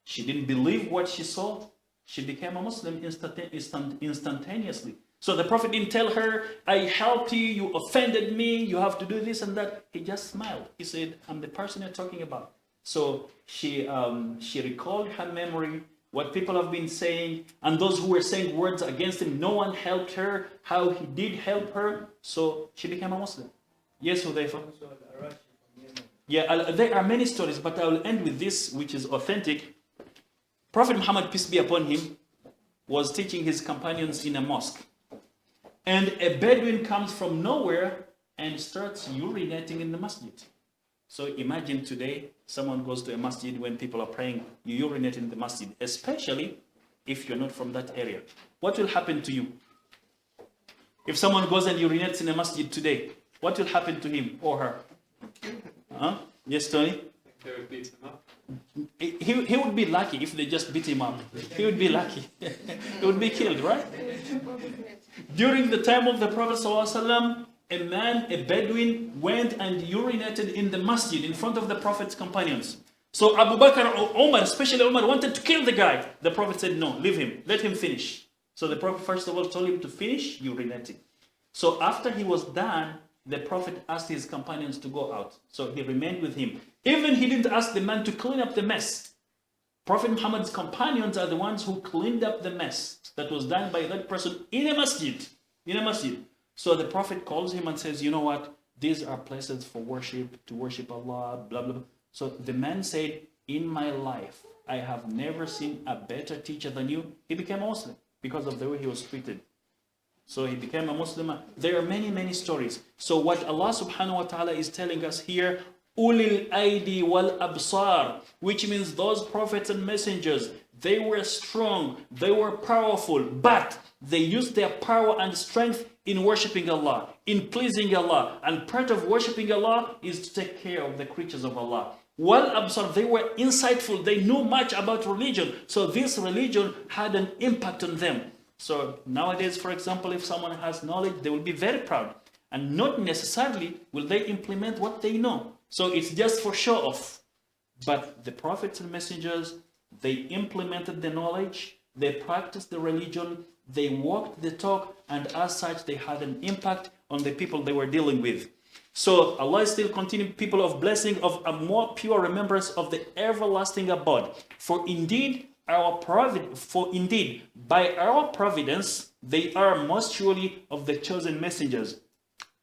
She didn't believe what she saw. She became a Muslim instantaneously. So the Prophet didn't tell her, I helped you, you offended me, you have to do this and that. He just smiled. He said, I'm the person you're talking about. So she recalled her memory, what people have been saying, and those who were saying words against him, no one helped her, how he did help her. So she became a Muslim. Yes, Hudayfa? Yeah, there are many stories, but I will end with this, which is authentic. Prophet Muhammad, peace be upon him, was teaching his companions in a mosque. And a Bedouin comes from nowhere and starts urinating in the masjid. So imagine today, someone goes to a masjid when people are praying, you urinate in the masjid, especially if you're not from that area. What will happen to you? If someone goes and urinates in a masjid today, what will happen to him or her? Huh? Yes, Tony? They would beat him up. He would be lucky if they just beat him up. He would be lucky. He would be killed, right? During the time of the Prophet ﷺ, a man, a Bedouin, went and urinated in the masjid in front of the Prophet's companions. So Abu Bakr or Umar, especially Umar, wanted to kill the guy. The Prophet said, no, leave him. Let him finish. So the Prophet first of all told him to finish urinating. So after he was done, the Prophet asked his companions to go out. So he remained with him. Even he didn't ask the man to clean up the mess. Prophet Muhammad's companions are the ones who cleaned up the mess that was done by that person in a masjid. In a masjid. So the Prophet calls him and says, you know what? These are places for worship, to worship Allah, blah, blah, blah. So the man said, in my life, I have never seen a better teacher than you. He became a Muslim because of the way he was treated. So he became a Muslim. There are many, many stories. So what Allah subhanahu wa ta'ala is telling us here, Ulil Aidi wal Absar, which means those prophets and messengers, they were strong, they were powerful, but they used their power and strength in worshipping Allah, in pleasing Allah. And part of worshipping Allah is to take care of the creatures of Allah. Wal Absar, they were insightful, they knew much about religion. So this religion had an impact on them. So nowadays, for example, if someone has knowledge, they will be very proud. And not necessarily will they implement what they know. So it's just for show off. But the prophets and messengers, they implemented the knowledge, they practiced the religion, they walked the talk, and as such, they had an impact on the people they were dealing with. So Allah is still continuing, people of blessing, of a more pure remembrance of the everlasting abode. For indeed, by our providence, they are most surely of the chosen messengers,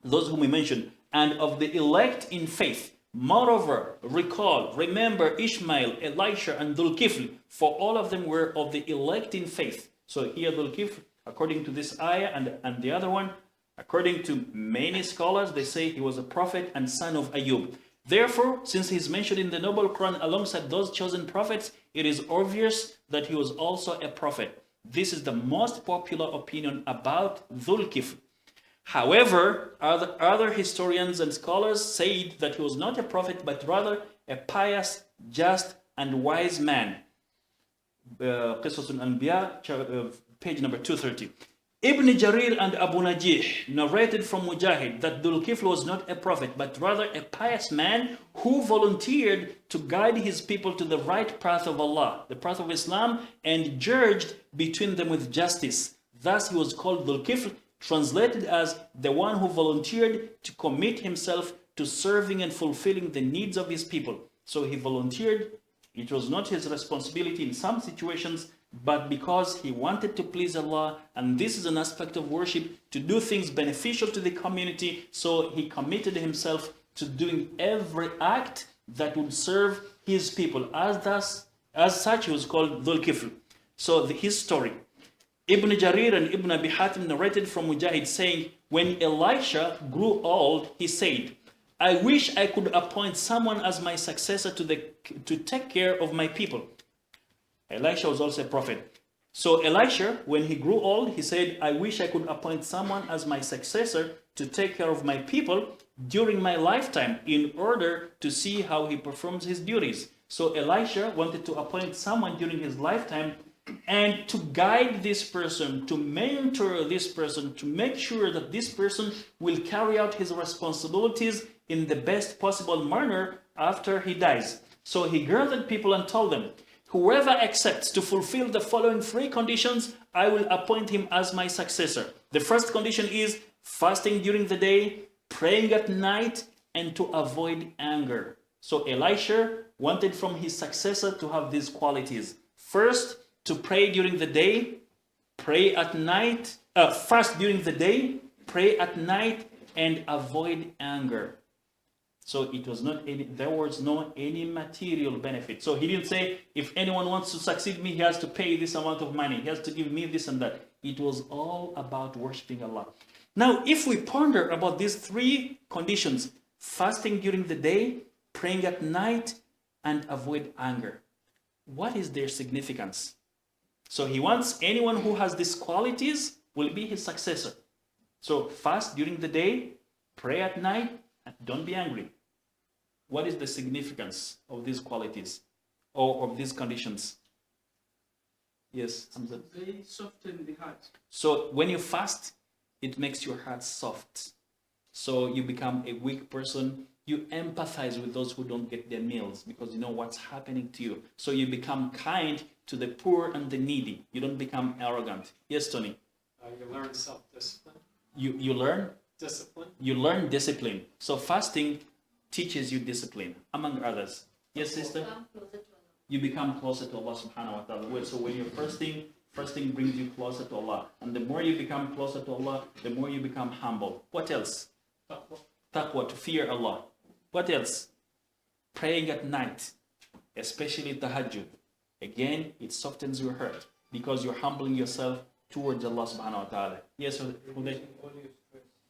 those whom we mentioned, and of the elect in faith. Moreover, recall, remember Ishmael, Elisha, and Dhul-Kifl, for all of them were of the elect in faith. So here Dhul-Kifl, according to this ayah and the other one, According to many scholars, they say he was a prophet and son of Ayub. Therefore, since he's mentioned in the Noble Quran alongside those chosen prophets, it is obvious that he was also a prophet. This is the most popular opinion about Dhul Kifl. However, other historians and scholars said that he was not a prophet, but rather a pious, just, and wise man. Qisas al-Anbiya, page number 230. Ibn Jarir and Abu Najih narrated from Mujahid that Dhul Kifl was not a prophet, but rather a pious man who volunteered to guide his people to the right path of Allah, the path of Islam, and judged between them with justice. Thus he was called Dhul Kifl, translated as the one who volunteered to commit himself to serving and fulfilling the needs of his people. So he volunteered. It was not his responsibility in some situations, but because he wanted to please Allah, and this is an aspect of worship, to do things beneficial to the community, so he committed himself to doing every act that would serve his people. As such, he was called Dhul Kifl. So his story. Ibn Jarir and Ibn Abi Hatim narrated from Mujahid saying, when Elisha grew old, he said, I wish I could appoint someone as my successor to take care of my people. Elisha was also a prophet. So Elisha, when he grew old, he said, I wish I could appoint someone as my successor to take care of my people during my lifetime in order to see how he performs his duties. So Elisha wanted to appoint someone during his lifetime and to guide this person, to mentor this person, to make sure that this person will carry out his responsibilities in the best possible manner after he dies. So he gathered people and told them, whoever accepts to fulfill the following 3 conditions, I will appoint him as my successor. The first condition is fasting during the day, praying at night, and to avoid anger. So Elisha wanted from his successor to have these qualities. First, to pray during the day, pray at night, fast during the day, pray at night, and avoid anger. So there was no any material benefit. So he didn't say, if anyone wants to succeed me, he has to pay this amount of money. He has to give me this and that. It was all about worshiping Allah. Now, if we ponder about these 3 conditions, fasting during the day, praying at night, and avoid anger, what is their significance? So he wants anyone who has these qualities will be his successor. So fast during the day, pray at night, and don't be angry. What is the significance of these qualities or of these conditions? Yes, Hamza. They soften the heart. So when you fast, it makes your heart soft. So you become a weak person. You empathize with those who don't get their meals because you know what's happening to you. So you become kind to the poor and the needy. You don't become arrogant. Yes, Tony? You learn self-discipline. You learn? Discipline. You learn discipline. So fasting teaches you discipline, among others. Yes, sister? You become closer to Allah subhanahu wa ta'ala. So when you're fasting brings you closer to Allah. And the more you become closer to Allah, the more you become humble. What else? Taqwa, to fear Allah. What else? Praying at night, especially tahajjud. Again, it softens your heart because you're humbling yourself towards Allah subhanahu wa ta'ala. Yes, Uday?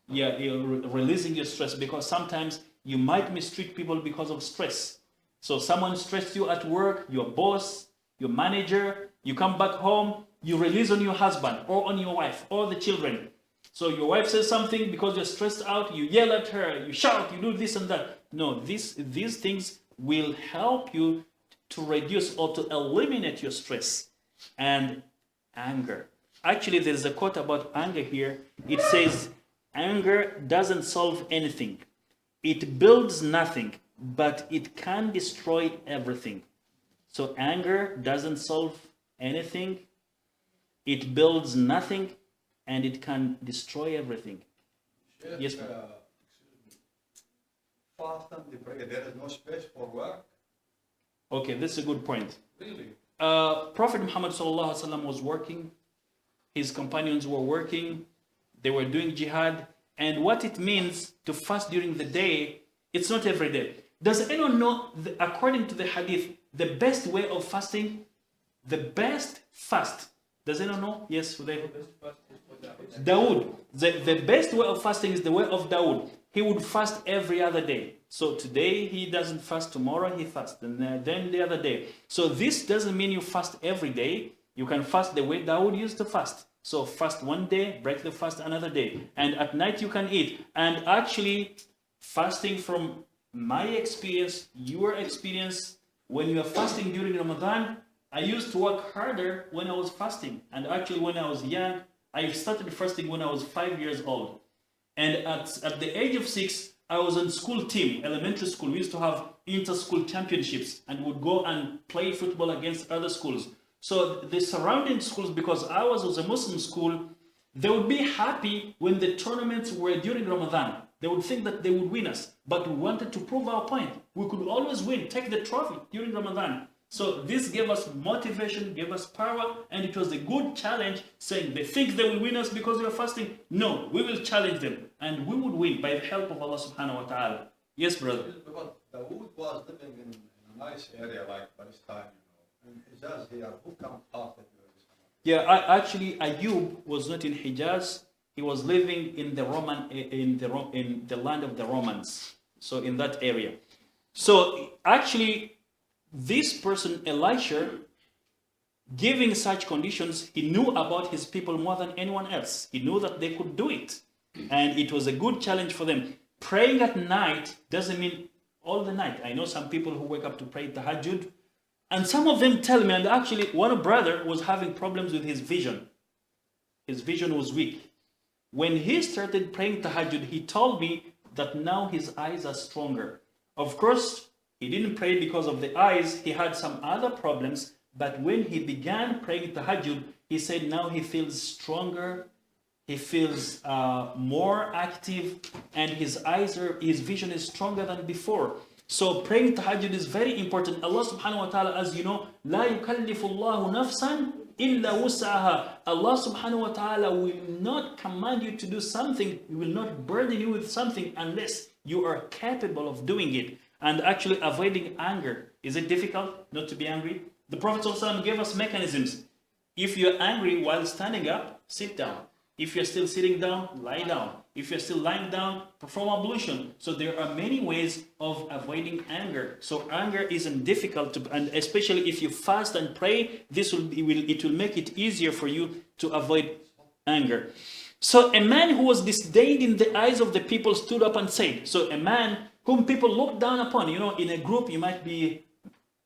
Yeah, you're releasing your stress because sometimes you might mistreat people because of stress. So someone stressed you at work, your boss, your manager, you come back home, you release on your husband or on your wife or the children. So your wife says something because you're stressed out, you yell at her, you shout, you do this and that. No, these things will help you to reduce or to eliminate your stress and anger. Actually, there's a quote about anger here. It says, anger doesn't solve anything. It builds nothing, but it can destroy everything. So anger doesn't solve anything. It builds nothing, and it can destroy everything. Sheikh, Yes, ma'am. excuse me. Fast and pray, there is no space for work? Okay, this is a good point. Really? Prophet Muhammad sallallahu alaihi wasallam was working. His companions were working. They were doing jihad. And what it means to fast during the day, it's not every day. Does anyone know, according to the hadith, the best way of fasting? The best fast. Does anyone know? Yes, Hudayfa? Best fast is for the Dawood. The best way of fasting is the way of Dawood. He would fast every other day. So today he doesn't fast, tomorrow he fasts, and then the other day. So this doesn't mean you fast every day. You can fast the way Dawood used to fast. So fast one day, break the fast another day. And at night you can eat. And actually, fasting, from my experience, your experience, when you are fasting during Ramadan, I used to work harder when I was fasting. And actually when I was young, I started fasting when I was 5 years old. And at the age of 6, I was on school team, elementary school. We used to have inter-school championships and would go and play football against other schools. So the surrounding schools, because I was a Muslim school, they would be happy when the tournaments were during Ramadan. They would think that they would win us, but we wanted to prove our point. We could always win, take the trophy during Ramadan. So this gave us motivation, gave us power, and it was a good challenge, saying they think they will win us because we are fasting. No, we will challenge them, and we would win by the help of Allah subhanahu wa ta'ala. Yes, brother. Because Dawood was living in a nice area like Palestine, in Hijaz here. Who come after you? Yeah, actually, Ayub was not in Hijaz. He was living in the land of the Romans, so in that area. So actually, this person, Elisha, giving such conditions, he knew about his people more than anyone else. He knew that they could do it, and it was a good challenge for them. Praying at night doesn't mean all the night. I know some people who wake up to pray tahajjud, and some of them tell me, and actually one brother was having problems with his vision. His vision was weak. When he started praying tahajjud, he told me that now his eyes are stronger. Of course, he didn't pray because of the eyes. He had some other problems. But when he began praying tahajjud, he said now he feels stronger. He feels more active, and his vision is stronger than before. So praying tahajjud is very important. Allah subhanahu wa ta'ala, as you know, لا يكلف الله نفسا إلا وسعها. Allah subhanahu wa ta'ala will not command you to do something. He will not burden you with something unless you are capable of doing it. And actually avoiding anger. Is it difficult not to be angry? The Prophet ﷺ gave us mechanisms. If you're angry while standing up, sit down. If you're still sitting down, lie down. If you're still lying down, perform ablution. So there are many ways of avoiding anger. So anger isn't difficult, and especially if you fast and pray, it will make it easier for you to avoid anger. So a man who was disdained in the eyes of the people stood up and said, so a man whom people look down upon, in a group you might be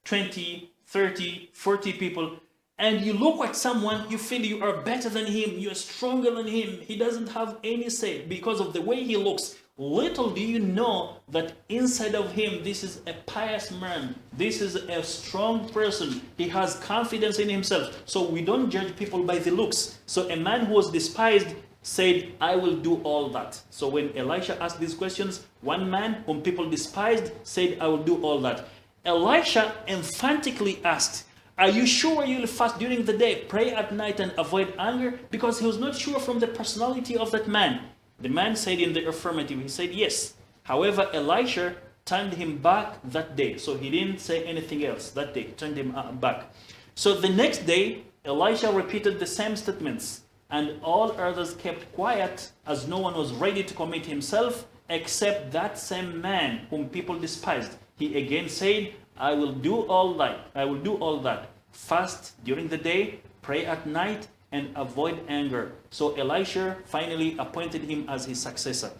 20, 30, 40 people, and you look at someone, you feel you are better than him, you are stronger than him, he doesn't have any say because of the way he looks. Little do you know that inside of him, this is a pious man, this is a strong person, he has confidence in himself. So we don't judge people by the looks. So a man who was despised said, I will do all that. So when Elisha asked these questions, one man whom people despised said, I will do all that. Elisha emphatically asked, are you sure you'll fast during the day, pray at night, and avoid anger? Because he was not sure from the personality of that man. The man said in the affirmative, he said yes. However, Elisha turned him back that day. So he didn't say anything else that day, turned him back. So the next day, Elisha repeated the same statements, and all others kept quiet, as no one was ready to commit himself except that same man whom people despised. He again said, I will do all that. I will do all that. Fast during the day, pray at night, and avoid anger. So Elisha finally appointed him as his successor.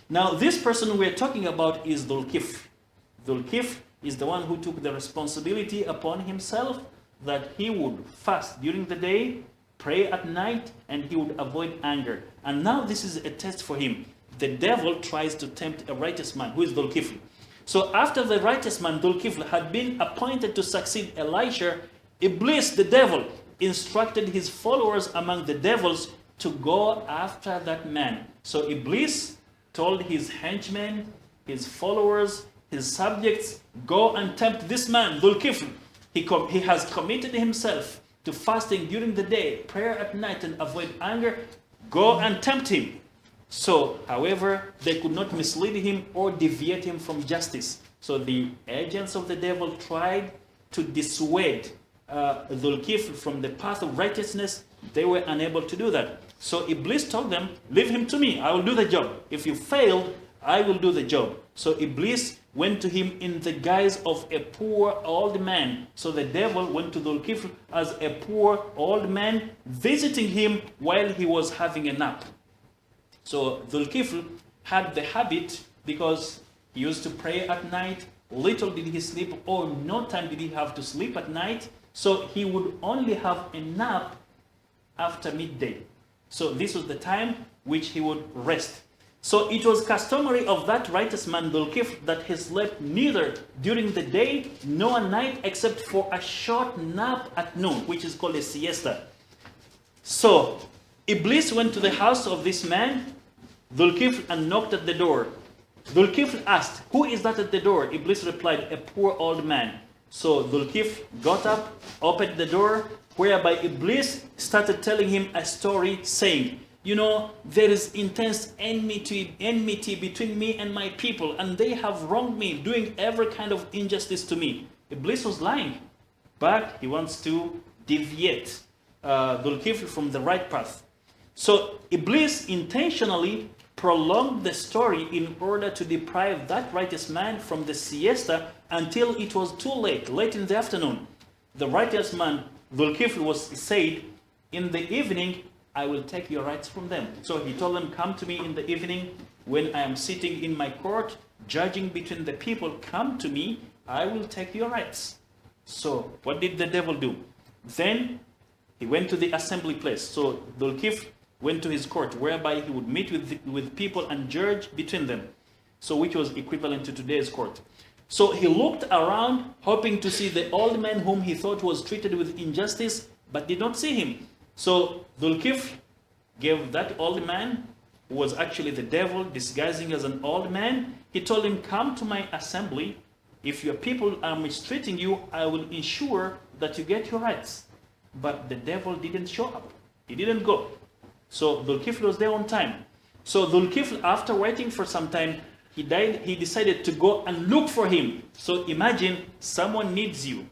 Now this person we're talking about is Dhul-Kifl. Dhul-Kifl is the one who took the responsibility upon himself that he would fast during the day, pray at night, and he would avoid anger. And now this is a test for him. The devil tries to tempt a righteous man, who is Dhul-Kifl. So after the righteous man, Dhul-Kifl, had been appointed to succeed Elisha, Iblis, the devil, instructed his followers among the devils to go after that man. So Iblis told his henchmen, his followers, his subjects, go and tempt this man, Dhul-Kifl. He has committed himself to fasting during the day, prayer at night, and avoid anger. Go and tempt him. So, however, they could not mislead him or deviate him from justice. So the agents of the devil tried to dissuade Dhul-Kifl from the path of righteousness. They were unable to do that. So Iblis told them, leave him to me, I will do the job. If you failed, I will do the job. So Iblis went to him in the guise of a poor old man. So the devil went to Dhul Kifl as a poor old man, visiting him while he was having a nap. So Dhul Kifl had the habit, because he used to pray at night, little did he sleep, or no time did he have to sleep at night. So he would only have a nap after midday. So this was the time which he would rest. So it was customary of that righteous man Dhul Kifl that he slept neither during the day nor at night, except for a short nap at noon, which is called a siesta. So Iblis went to the house of this man Dhul Kifl and knocked at the door. Dhul Kifl asked, who is that at the door? Iblis replied, a poor old man. So Dhul Kifl got up, opened the door, whereby Iblis started telling him a story, saying, you know, there is intense enmity between me and my people, and they have wronged me, doing every kind of injustice to me. Iblis was lying, but he wants to deviate Dhul Kifl from the right path. So Iblis intentionally prolonged the story in order to deprive that righteous man from the siesta until it was too late in the afternoon. The righteous man, Dhul Kifl, was said, in the evening, I will take your rights from them. So he told them, come to me in the evening when I am sitting in my court, judging between the people, come to me, I will take your rights. So what did the devil do? Then he went to the assembly place. So Dhul Kifl went to his court, whereby he would meet with people and judge between them. So which was equivalent to today's court. So he looked around, hoping to see the old man whom he thought was treated with injustice, but did not see him. So Dhul Kifl gave that old man, who was actually the devil disguising as an old man, he told him, come to my assembly. If your people are mistreating you, I will ensure that you get your rights. But the devil didn't show up. He didn't go. So Dhul Kifl was there on time. So Dhul Kifl, after waiting for some time, he decided to go and look for him. So imagine someone needs you.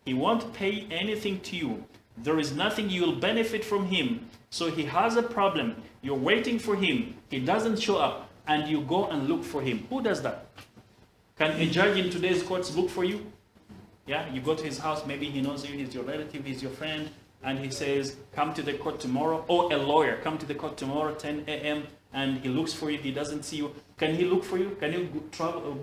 He won't pay anything to you. There is nothing you will benefit from him. So he has a problem. You're waiting for him. He doesn't show up. And you go and look for him. Who does that? Can a judge in today's courts look for you? Yeah, you go to his house. Maybe he knows you. He's your relative. He's your friend. And he says, come to the court tomorrow. Or a lawyer, come to the court tomorrow, 10 a.m. And he looks for you. He doesn't see you. Can he look for you? Can he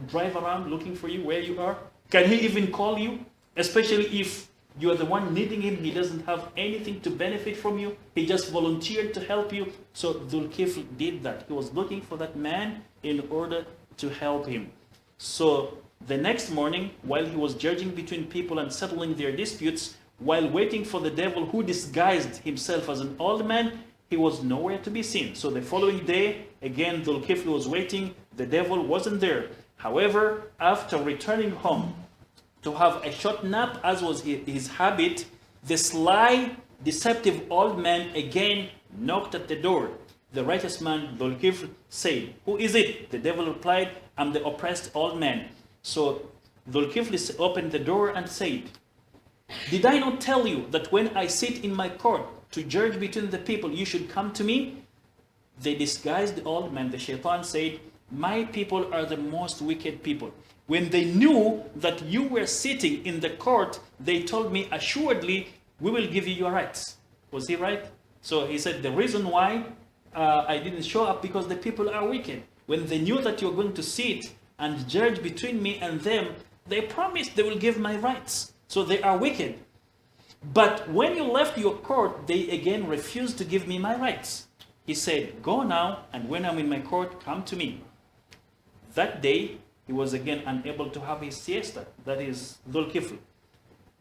drive around looking for you where you are? Can he even call you? Especially if you are the one needing him. He doesn't have anything to benefit from you. He just volunteered to help you. So Dhul Kifl did that. He was looking for that man in order to help him. So the next morning, while he was judging between people and settling their disputes, while waiting for the devil who disguised himself as an old man, he was nowhere to be seen. So the following day, again, Dhul Kifl was waiting. The devil wasn't there. However, after returning home to have a short nap, as was his habit, the sly, deceptive old man again knocked at the door. The righteous man, Dhul Kifl, said, who is it? The devil replied, I'm the oppressed old man. So Dhul Kifl opened the door and said, did I not tell you that when I sit in my court to judge between the people, you should come to me? They disguised the old man. The shaitan said, my people are the most wicked people. When they knew that you were sitting in the court, they told me, assuredly, we will give you your rights. Was he right? So he said, the reason why I didn't show up, because the people are wicked. When they knew that you're going to sit and judge between me and them, they promised they will give my rights. So they are wicked. But when you left your court, they again refused to give me my rights. He said, go now, and when I'm in my court, come to me. That day, he was again unable to have his siesta, that is Dhul Kifl.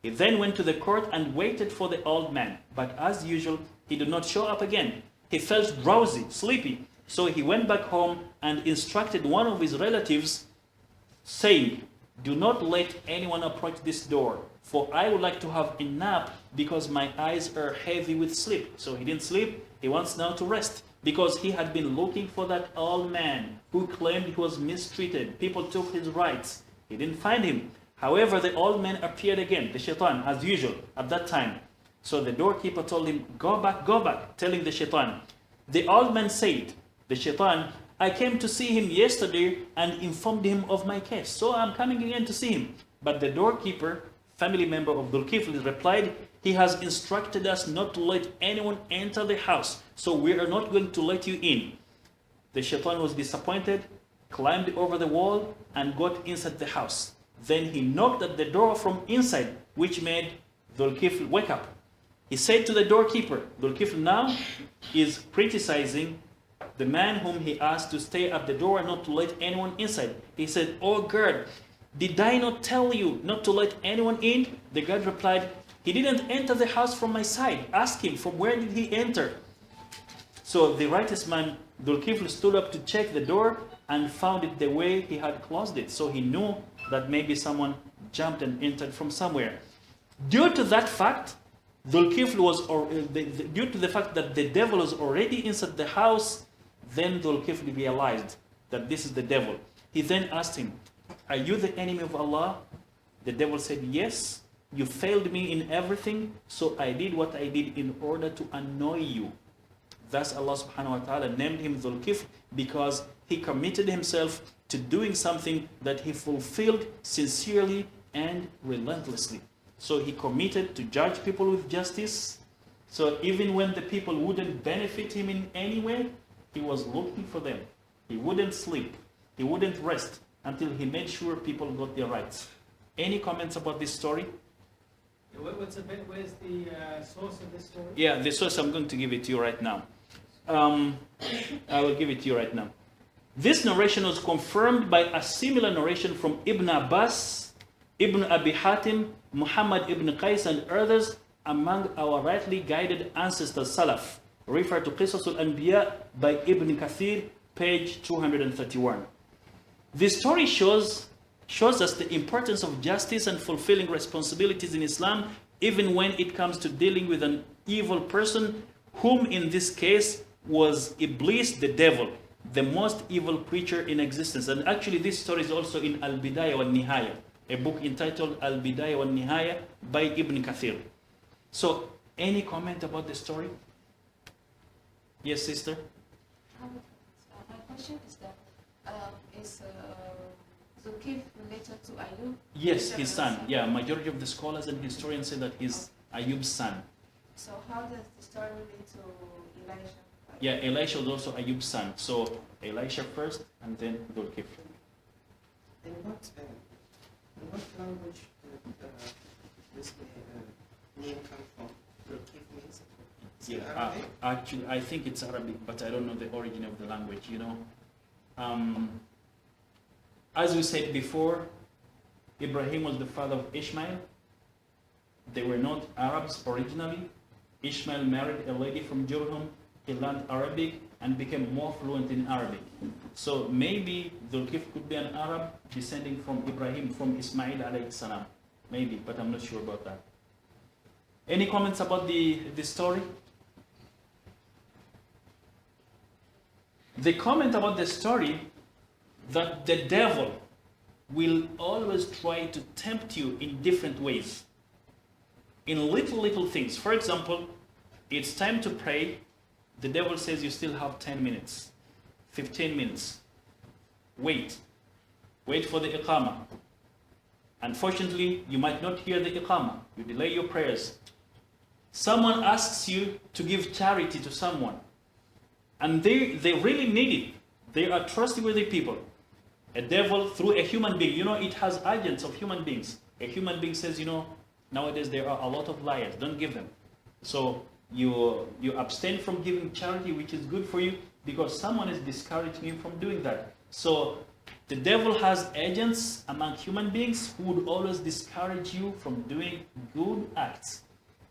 He then went to the court and waited for the old man. But as usual, he did not show up again. He felt drowsy, sleepy. So he went back home and instructed one of his relatives, saying, do not let anyone approach this door, for I would like to have a nap because my eyes are heavy with sleep. So he didn't sleep. He wants now to rest because he had been looking for that old man who claimed he was mistreated. People took his rights. He didn't find him. However, the old man appeared again, the shaitan, as usual, at that time. So the doorkeeper told him, go back, telling the shaitan. The old man said, the shaitan, I came to see him yesterday and informed him of my case. So I'm coming again to see him. But the doorkeeper, family member of Dhul Kifl, replied, he has instructed us not to let anyone enter the house. So we are not going to let you in. The shaitan was disappointed, climbed over the wall and got inside the house. Then he knocked at the door from inside, which made Dhul Kifl wake up. He said to the doorkeeper, Dhul Kifl now is criticizing the man whom he asked to stay at the door and not to let anyone inside. He said, oh guard, did I not tell you not to let anyone in? The guard replied, he didn't enter the house from my side. Ask him, from where did he enter? So the righteous man, Dhul Kifl, stood up to check the door and found it the way he had closed it. So he knew that maybe someone jumped and entered from somewhere. Due to that fact, Dhul Kifl was, due to the fact that the devil was already inside the house, then Dhul Kifl realized that this is the devil. He then asked him, are you the enemy of Allah? The devil said, yes, you failed me in everything, so I did what I did in order to annoy you. Thus Allah subhanahu wa ta'ala named him Dhul Kifl because he committed himself to doing something that he fulfilled sincerely and relentlessly. So he committed to judge people with justice. So even when the people wouldn't benefit him in any way, he was looking for them. He wouldn't sleep. He wouldn't rest until he made sure people got their rights. Any comments about this story? Where's the source of this story? Yeah, the source, I'm going to give it to you right now. I will give it to you right now. This narration was confirmed by a similar narration from Ibn Abbas, Ibn Abi Hatim, Muhammad ibn Qais and others among our rightly guided ancestors Salaf. Refer to Qisas al-Anbiya by Ibn Kathir, page 231. This story shows us the importance of justice and fulfilling responsibilities in Islam, even when it comes to dealing with an evil person, whom in this case was Iblis, the devil, the most evil creature in existence. And actually this story is also in Al-Bidayah wa Nihaya, a book entitled Al-Bidayah wa Nihaya by Ibn Kathir. So, any comment about the story? Yes, sister? My question is that, is Zulkif related to Ayub? Yes, his son. Yeah, majority of the scholars and historians say that he's Ayyub's son. So how does the story relate to Elijah? Yeah, Elisha was also Ayyub's son. So Elisha first and then Zulkif. In what language did this name come from? Zulkif means? Is it Yeah, Arabic? actually, I think it's Arabic, but I don't know the origin of the language, you know. As we said before, Ibrahim was the father of Ishmael. They were not Arabs originally. Ishmael married a lady from Jurhum. He learned Arabic and became more fluent in Arabic. So maybe Dhul-Kif could be an Arab descending from Ibrahim, from Ismail alayhi salam. Maybe, but I'm not sure about that. Any comments about the story? The comment about the story that the devil will always try to tempt you in different ways. In little things. For example, it's time to pray. The devil says you still have 10 minutes, 15 minutes. Wait for the iqamah. Unfortunately, you might not hear the iqamah. You delay your prayers. Someone asks you to give charity to someone, and they really need it. They are trustworthy people. A devil through a human being, it has agents of human beings. A human being says, nowadays there are a lot of liars, don't give them. So you abstain from giving charity, which is good for you, because someone is discouraging you from doing that. So the devil has agents among human beings who would always discourage you from doing good acts.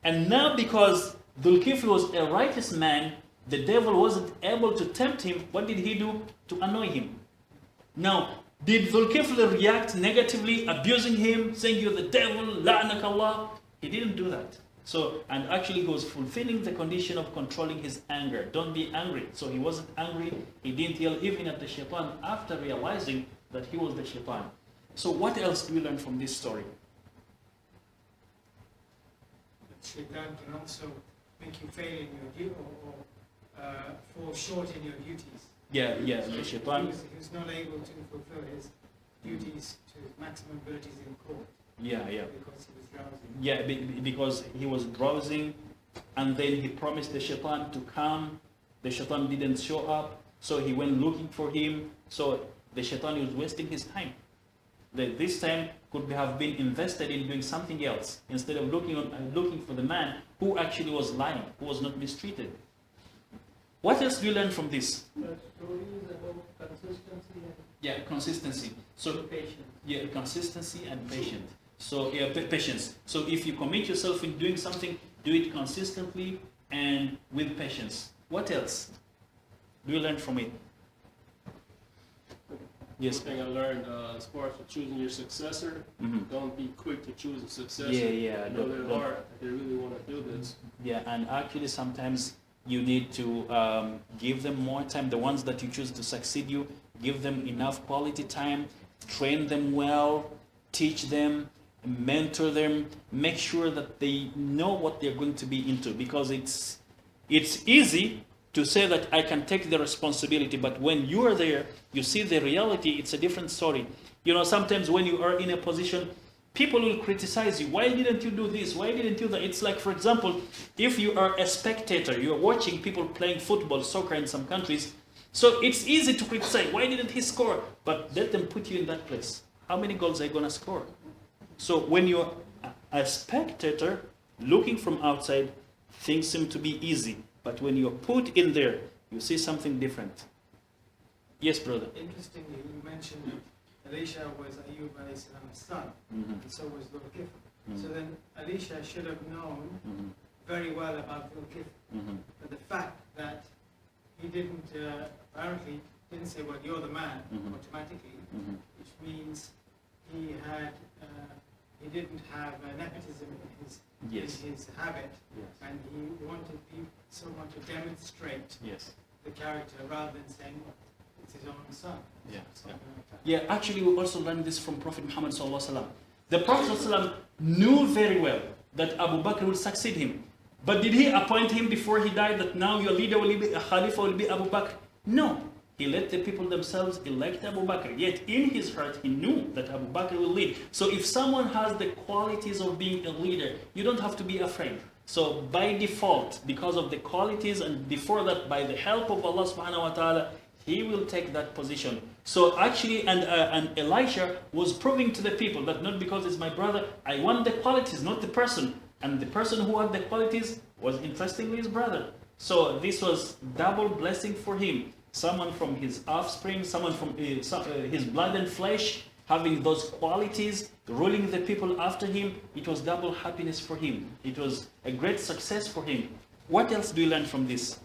And now because Dhul-Kif was a righteous man, the devil wasn't able to tempt him. What did he do to annoy him? Now, did Dhul-Kif react negatively, abusing him, saying you're the devil, la'anakallah? He didn't do that. So, and actually he was fulfilling the condition of controlling his anger. Don't be angry. So he wasn't angry. He didn't yell even at the shaitan after realizing that he was the shaitan. So what else do we learn from this story? shaitan can also make you fail in your duty or fall short in your duties. Yeah, yeah, So the he shaitan. was not able to fulfill his duties to his maximum abilities in court Yeah, yeah. because he was drowsy. Yeah, because he was drowsing, and then he promised the shaitan to come. The shaitan didn't show up, so he went looking for him. So the shaitan was wasting his time. This time could have been invested in doing something else instead of looking for the man who actually was lying, who was not mistreated. What else do you learn from this? The story is about consistency Yeah, consistency. So and patience. yeah, consistency and patience. So yeah, patience. So if you commit yourself in doing something, do it consistently and with patience. What else do you learn from it? Yes. One thing I learned as far as choosing your successor, Mhm. don't be quick to choose a successor. Yeah, yeah. Know their heart, if they really want to do this. Yeah, and actually sometimes you need to give them more time. The ones that you choose to succeed you, give them enough quality time, train them well, teach them, mentor them, make sure that they know what they're going to be into, because it's easy to say that I can take the responsibility, but when you are there, you see the reality, it's a different story. You know, sometimes when you are in a position, people will criticize you. Why didn't you do this? Why didn't you do that? It's like, for example, if you are a spectator, you're watching people playing football, soccer in some countries, so it's easy to criticize. Why didn't he score? But let them put you in that place. How many goals are you going to score? So when you're a spectator, looking from outside, things seem to be easy. But when you're put in there, you see something different. Yes, brother. Interestingly, you mentioned that Elisha was Ayub alayhi salam's son, Mhm. and so was Dhul Kifl. Mhm. So then Elisha should have known Mhm. very well about Dhul Kifl. Mhm. But the fact that he didn't, apparently, didn't say, well, you're the man, Mhm. automatically, Mhm. which means he had, he didn't have nepotism in Yes. his habit, Yes. and he wanted someone to demonstrate Yes. the character rather than saying, well, it's his own son. Yeah. Something like that. Yeah, actually, we also learned this from Prophet Muhammad sallallahu alaihi wasallam. The Prophet sallallahu alaihi wasallam knew very well that Abu Bakr will succeed him. But did he appoint him before he died that now your leader will be, a Khalifa will be Abu Bakr? No. He let the people themselves elect Abu Bakr. Yet in his heart, he knew that Abu Bakr will lead. So if someone has the qualities of being a leader, you don't have to be afraid. So by default, because of the qualities, and before that, by the help of Allah subhanahu wa ta'ala, he will take that position. So actually, and Elisha was proving to the people that not because it's my brother, I want the qualities, not the person. And the person who had the qualities was interestingly his brother. So this was double blessing for him. Someone from his offspring, someone from his blood and flesh, having those qualities, ruling the people after him, it was double happiness for him. It was a great success for him. What else do we learn from this?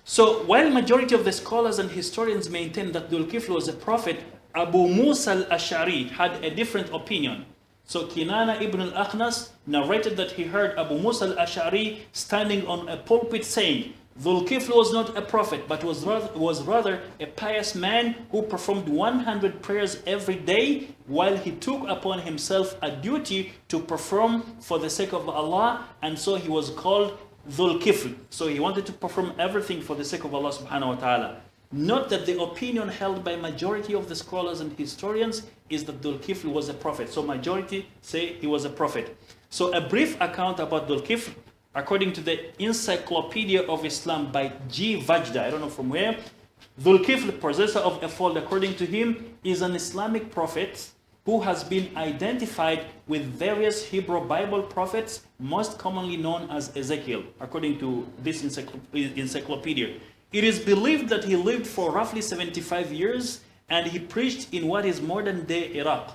So while majority of the scholars and historians maintain that Dhul Kifl was a prophet, Abu Musa al-Ash'ari had a different opinion. So Kinana ibn al-Akhnas narrated that he heard Abu Musa al-Ash'ari standing on a pulpit saying, Dhul Kifl was not a prophet, but was rather a pious man who performed 100 prayers every day, while he took upon himself a duty to perform for the sake of Allah, and so he was called Dhul Kifl. So he wanted to perform everything for the sake of Allah subhanahu wa ta'ala. Note that the opinion held by majority of the scholars and historians is that Dhul Kifl was a prophet. So majority say he was a prophet. So a brief account about Dhul Kifl, according to the Encyclopedia of Islam by G. Vajda, I don't know from where, Dhul Kifl, possessor of a fold, according to him, is an Islamic prophet who has been identified with various Hebrew Bible prophets, most commonly known as Ezekiel, according to this encyclopedia. It is believed that he lived for roughly 75 years and he preached in what is modern-day Iraq.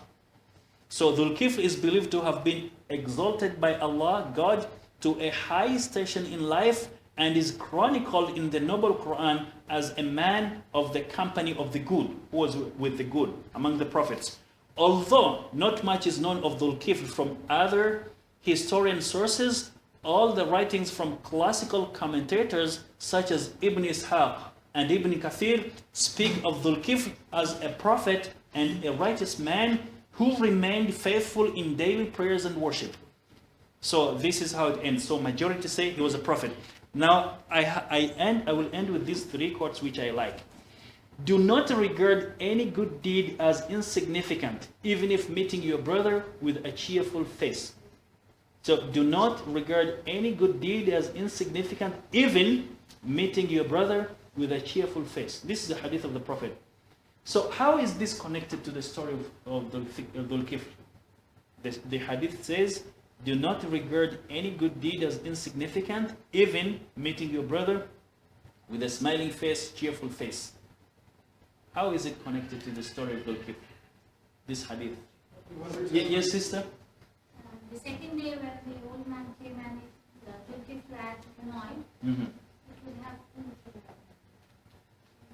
So Dhul Kifl is believed to have been exalted by Allah, God, to a high station in life and is chronicled in the Noble Quran as a man of the company of the good, who was with the good among the prophets. Although not much is known of Dhul Kifl from other historian sources, all the writings from classical commentators such as Ibn Ishaq and Ibn Kathir speak of Dhul Kifl as a prophet and a righteous man who remained faithful in daily prayers and worship. So this is how it ends. So majority say he was a prophet. Now I will end with these three quotes which I like. Do not regard any good deed as insignificant, even if meeting your brother with a cheerful face. So do not regard any good deed as insignificant, even meeting your brother with a cheerful face. This is the hadith of the Prophet. So how is this connected to the story of Dhul Kifl? The hadith says, do not regard any good deed as insignificant, even meeting your brother with a smiling face, cheerful face. How is it connected to the story of Dhul Kifl? This hadith. Yes, sister? The second day when the old man came and Dhul Kifl had annoyed, Mm-hmm. it would have been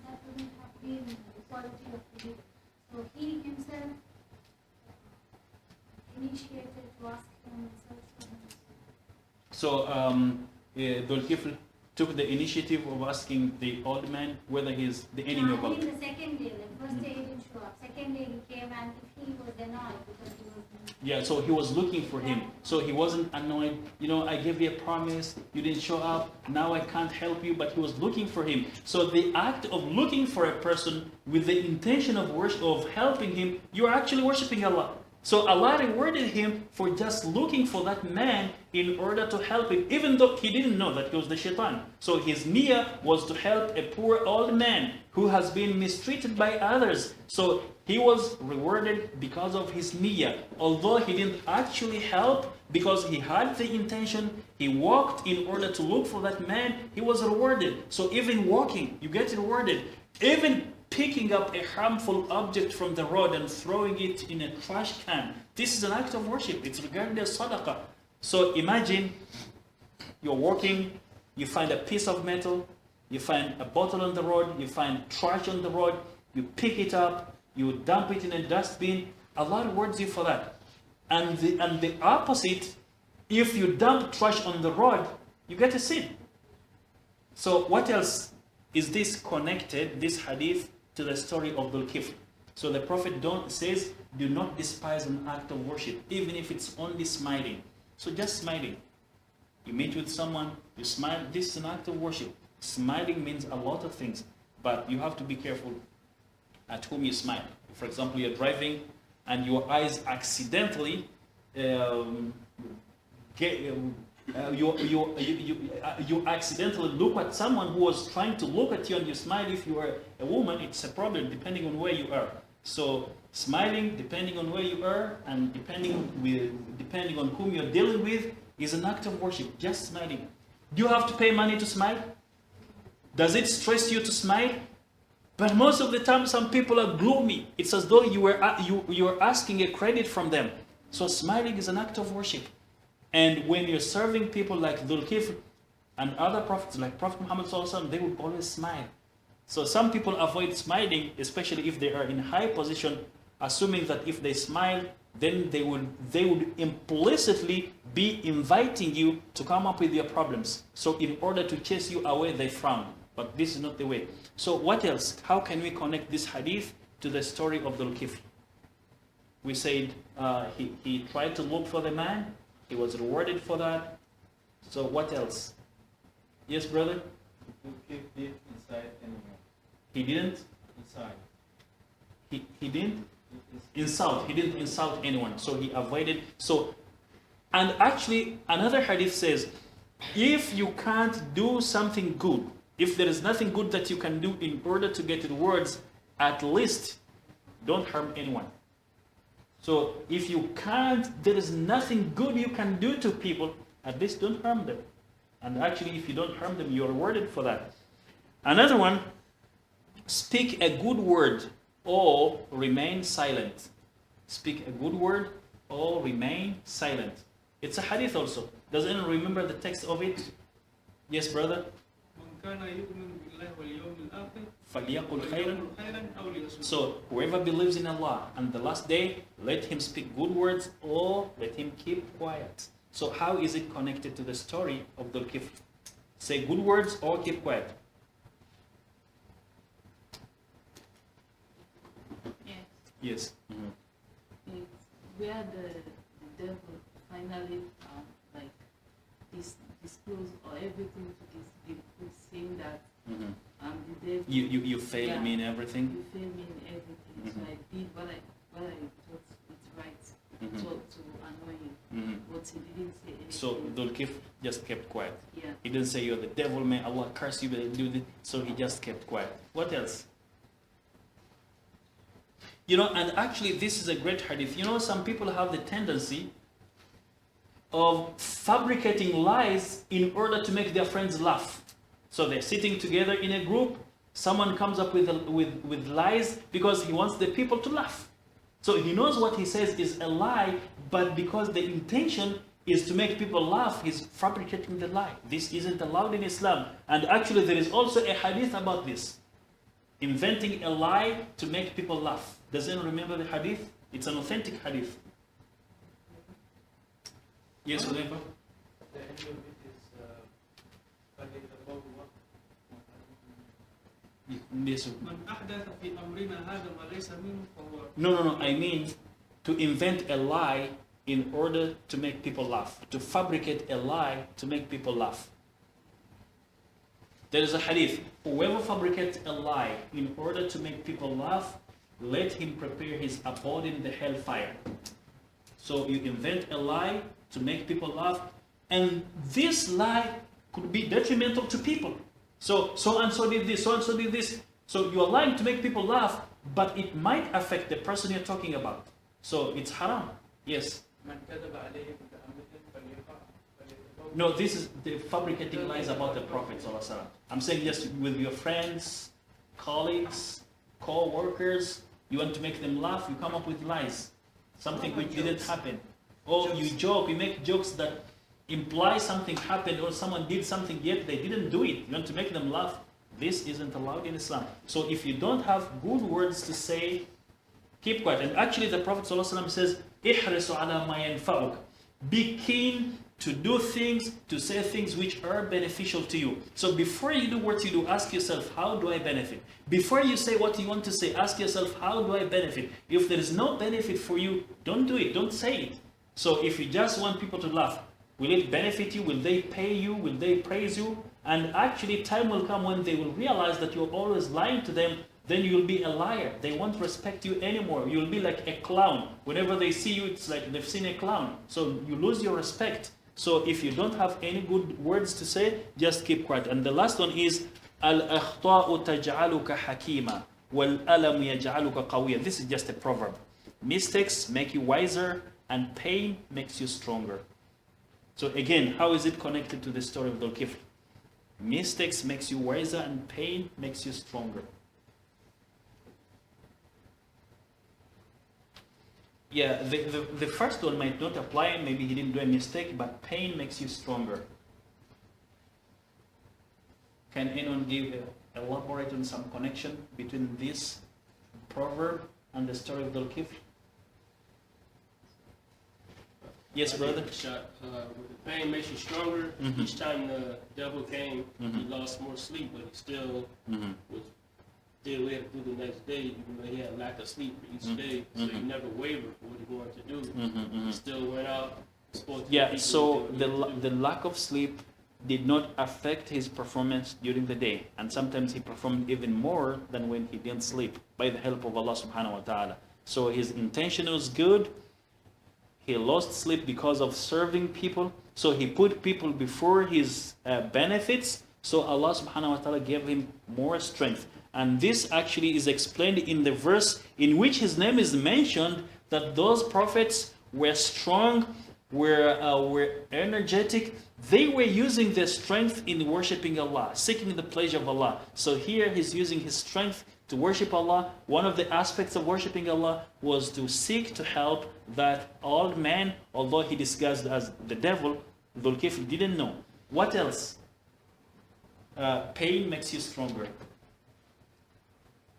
that wouldn't have been the quality of the deed. So he himself initiated to ask him and search for him. So Dhul Kifl took the initiative of asking the old man whether he's the enemy of I Allah. mean the second day, the first day he didn't show up. Second day he came and if he was annoyed because he was Yeah, so he was looking for him. So he wasn't annoyed. You know, I gave you a promise, you didn't show up, now I can't help you, but he was looking for him. So the act of looking for a person with the intention of worship, of helping him, you're actually worshiping Allah. So Allah rewarded him for just looking for that man in order to help him, even though he didn't know that he was the shaitan. So his niyyah was to help a poor old man who has been mistreated by others. So he was rewarded because of his niyyah. Although he didn't actually help, because he had the intention, he walked in order to look for that man, he was rewarded. So even walking, you get rewarded. Even picking up a harmful object from the road and throwing it in a trash can, this is an act of worship. It's regarded as sadaqah. So imagine you're walking, you find a piece of metal, you find a bottle on the road, you find trash on the road, you pick it up, you dump it in a dustbin. Allah rewards you for that. And the opposite, if you dump trash on the road, you get a sin. So what else is this connected, this hadith, to the story of Dhul Kifl? So the Prophet says, do not despise an act of worship, even if it's only smiling. So just smiling. You meet with someone, you smile, this is an act of worship. Smiling means a lot of things, but you have to be careful at whom you smile. For example, you're driving and your eyes accidentally you accidentally look at someone who was trying to look at you and you smile. If you are a woman, it's a problem depending on where you are. So smiling, depending on where you are and depending on whom you're dealing with, is an act of worship. Just smiling. Do you have to pay money to smile? Does it stress you to smile? But most of the time, some people are gloomy. It's as though you are asking a credit from them. So smiling is an act of worship. And when you're serving people like Dhul Kifl and other prophets like Prophet Muhammad ﷺ, they would always smile. So some people avoid smiling, especially if they are in high position, assuming that if they smile, then they would implicitly be inviting you to come up with your problems. So in order to chase you away, they frown. But this is not the way. So what else? How can we connect this hadith to the story of Dhul Kifl? We said he tried to look for the man. He was rewarded for that. So what else? Yes, brother? Keep it inside anymore. He didn't? Inside. He didn't insult. He didn't insult anyone. So he avoided. So, and actually another hadith says, if you can't do something good, if there is nothing good that you can do in order to get rewards, at least don't harm anyone. So if you can't, there is nothing good you can do to people, at least don't harm them. And actually, if you don't harm them, you're rewarded for that. Another one, speak a good word or remain silent. Speak a good word or remain silent. It's a hadith also. Does anyone remember the text of it? Yes, brother? فَلْيَقُلْ خَيْرًا. So whoever believes in Allah and the last day, let him speak good words or let him keep quiet. So how is it connected to the story of Dhul Kifl? Say good words or keep quiet. Yes. Yes. Mm-hmm. where the devil finally like disclose or everything to this people saying that Mhm. I'm the devil. You failed Yeah. me in everything. You fail me in everything. So Mhm. I did what I thought it's right Mhm. to annoy him. Mhm. But he didn't say anything. So Dhul-Kifl just kept quiet. Yeah. He didn't say you're the devil, man. Allah curse you, but do this. So he just kept quiet. What else? You know, and actually, this is a great hadith. You know, some people have the tendency of fabricating lies in order to make their friends laugh. So they're sitting together in a group. Someone comes up with lies because he wants the people to laugh. So he knows what he says is a lie, but because the intention is to make people laugh, he's fabricating the lie. This isn't allowed in Islam. And actually, there is also a hadith about this. Inventing a lie to make people laugh. Does anyone remember the hadith? It's an authentic hadith. Yes, Hudayfa? The end of it is Yes. من أحدث في أمرنا هذا ما ليس منه فهو No. I mean to invent a lie in order to make people laugh. To fabricate a lie to make people laugh. There is a hadith. Whoever fabricates a lie in order to make people laugh, let him prepare his abode in the hellfire. So you invent a lie to make people laugh, and this lie could be detrimental to people. So and so did this, so and so did this. So you are lying to make people laugh, but it might affect the person you're talking about. So it's haram. Yes. من كذب عليه متعمدا فليقع. No, this is the fabricating lies about the Prophet ﷺ. I'm saying just with your friends, colleagues, co-workers, you want to make them laugh, you come up with lies. Something which didn't happen. Or you joke, you make jokes that imply something happened or someone did something yet they didn't do it. You want to make them laugh. This isn't allowed in Islam. So if you don't have good words to say, keep quiet. And actually the Prophet ﷺ says, احرص على ما ينفعك. Be keen to do things, to say things which are beneficial to you. So before you do what you do, ask yourself, how do I benefit? Before you say what you want to say, ask yourself, how do I benefit? If there is no benefit for you, don't do it, don't say it. So if you just want people to laugh, will it benefit you? Will they pay you? Will they praise you? And actually time will come when they will realize that you're always lying to them. Then you'll be a liar. They won't respect you anymore. You'll be like a clown. Whenever they see you, it's like they've seen a clown. So you lose your respect. So if you don't have any good words to say, just keep quiet. And the last one is Al-akhṭā'u taj'aluka hakīma wal-alam yaj'aluka qawiyya. This is just a proverb. Mistakes make you wiser and pain makes you stronger. So again, how is it connected to the story of Dhul-Kifl? Mistakes makes you wiser and pain makes you stronger. Yeah, the first one might not apply, maybe he didn't do a mistake, but pain makes you stronger. Can anyone elaborate on some connection between this proverb and the story of Dhul-Kifl? Yes, brother? With the pain makes you stronger. Mhm. Each time the devil came, he Mhm. lost more sleep, but he still Mm-hmm. did what he had to do the next day. Even though he had lack of sleep for each Mhm. day, so he Mhm. never wavered for what he wanted to do. Mm-hmm. He still went out, spoke to Yeah, people, so did the, what he had to the do. lack of sleep did not affect his performance during the day. And sometimes he performed even more than when he didn't sleep by the help of Allah subhanahu wa ta'ala. So his intention was good. He lost sleep because of serving people. So he put people before his benefits. So Allah subhanahu wa ta'ala gave him more strength. And this actually is explained in the verse in which his name is mentioned, that those prophets were strong, were energetic. They were using their strength in worshiping Allah, seeking the pleasure of Allah. So here he's using his strength to worship Allah. One of the aspects of worshiping Allah was to seek to help that old man, although he disguised as the devil. Dhul-Kifl didn't know. What else? Pain makes you stronger.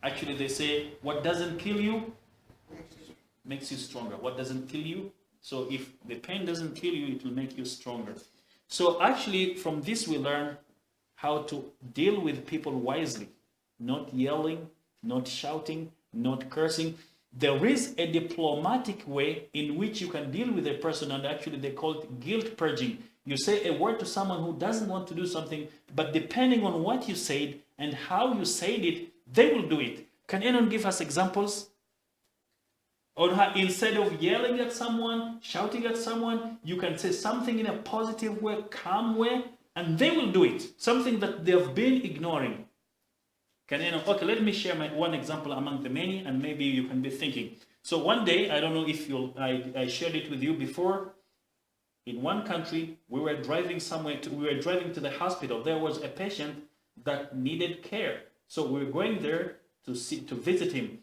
Actually, they say, what doesn't kill you makes you stronger. What doesn't kill you? So if the pain doesn't kill you, it will make you stronger. So actually, from this we learn how to deal with people wisely. Not yelling, not shouting, not cursing. There is a diplomatic way in which you can deal with a person, and actually they call it guilt purging. You say a word to someone who doesn't want to do something, but depending on what you said and how you said it, they will do it. Can anyone give us examples? Or how, instead of yelling at someone, shouting at someone, you can say something in a positive way, calm way, and they will do it. Something that they have been ignoring. Can anyone? Okay, let me share my one example among the many, and maybe you can be thinking. So one day, I don't know if I shared it with you before. In one country, we were driving to the hospital. There was a patient that needed care. So we were going there to visit him.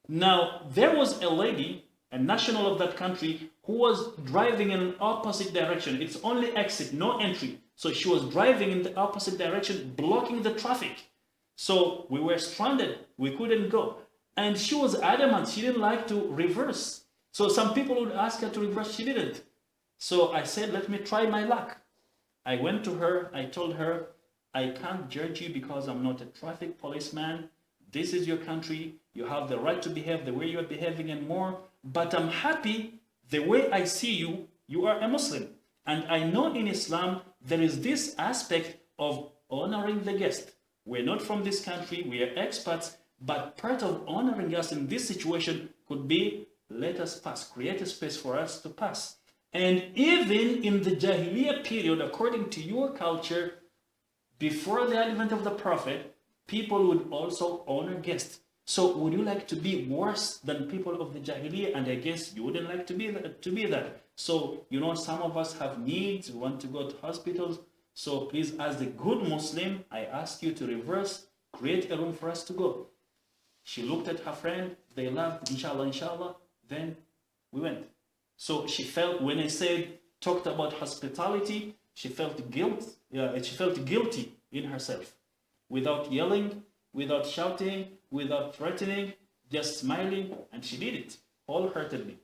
Now, there was a lady, a national of that country, who was driving in an opposite direction. It's only exit, no entry. So she was driving in the opposite direction, blocking the traffic. So we were stranded. We couldn't go. And she was adamant. She didn't like to reverse. So some people would ask her to reverse. She didn't. So I said, let me try my luck. I went to her. I told her, I can't judge you because I'm not a traffic policeman. This is your country. You have the right to behave the way you're behaving and more. But I'm happy the way I see you, you are a Muslim. And I know in Islam, there is this aspect of honoring the guest. We're not from this country. We are expats. But part of honoring us in this situation could be, let us pass. Create a space for us to pass. And even in the Jahiliyyah period, according to your culture, before the advent of the Prophet, people would also honor guests. So would you like to be worse than people of the Jahiliyyah? And I guess you wouldn't like to be that. So, you know, some of us have needs, we want to go to hospitals. So please, as a good Muslim, I ask you to reverse, create a room for us to go. She looked at her friend, they laughed, inshallah, inshallah, then we went. So she felt, when I talked about hospitality, she felt guilt. She felt guilty in herself. Without yelling, without shouting, without threatening, just smiling, and she did it wholeheartedly.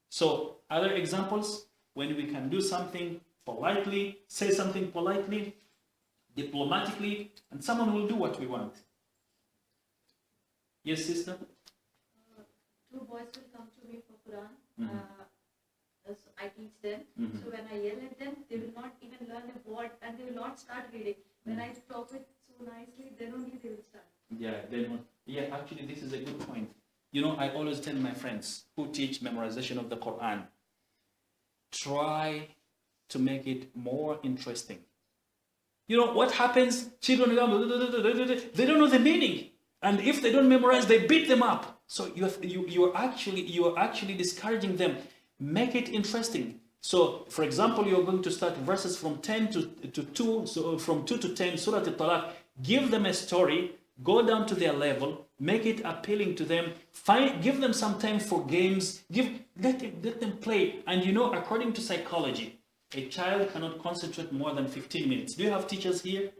So other examples, when we can do something politely, say something politely, diplomatically, and someone will do what we want. Yes, sister? Two boys will come to me for Quran. Mm-hmm. So I teach them. Mm-hmm. So when I yell at them, they will not even learn a word and they will not start reading. When I talk it so nicely, then only they will start. Yeah, actually, this is a good point. You know, I always tell my friends who teach memorization of the Quran, try to make it more interesting. You know, what happens? Children, they don't know the meaning. And if they don't memorize, they beat them up. So you are actually discouraging them. Make it interesting. So, for example, you're going to start verses from 10 to 2, so from 2 to 10, Surah Al-Talaq. Give them a story, go down to their level, make it appealing to them, give them some time for games, let them play. And you know, according to psychology, a child cannot concentrate more than 15 minutes. Do you have teachers here?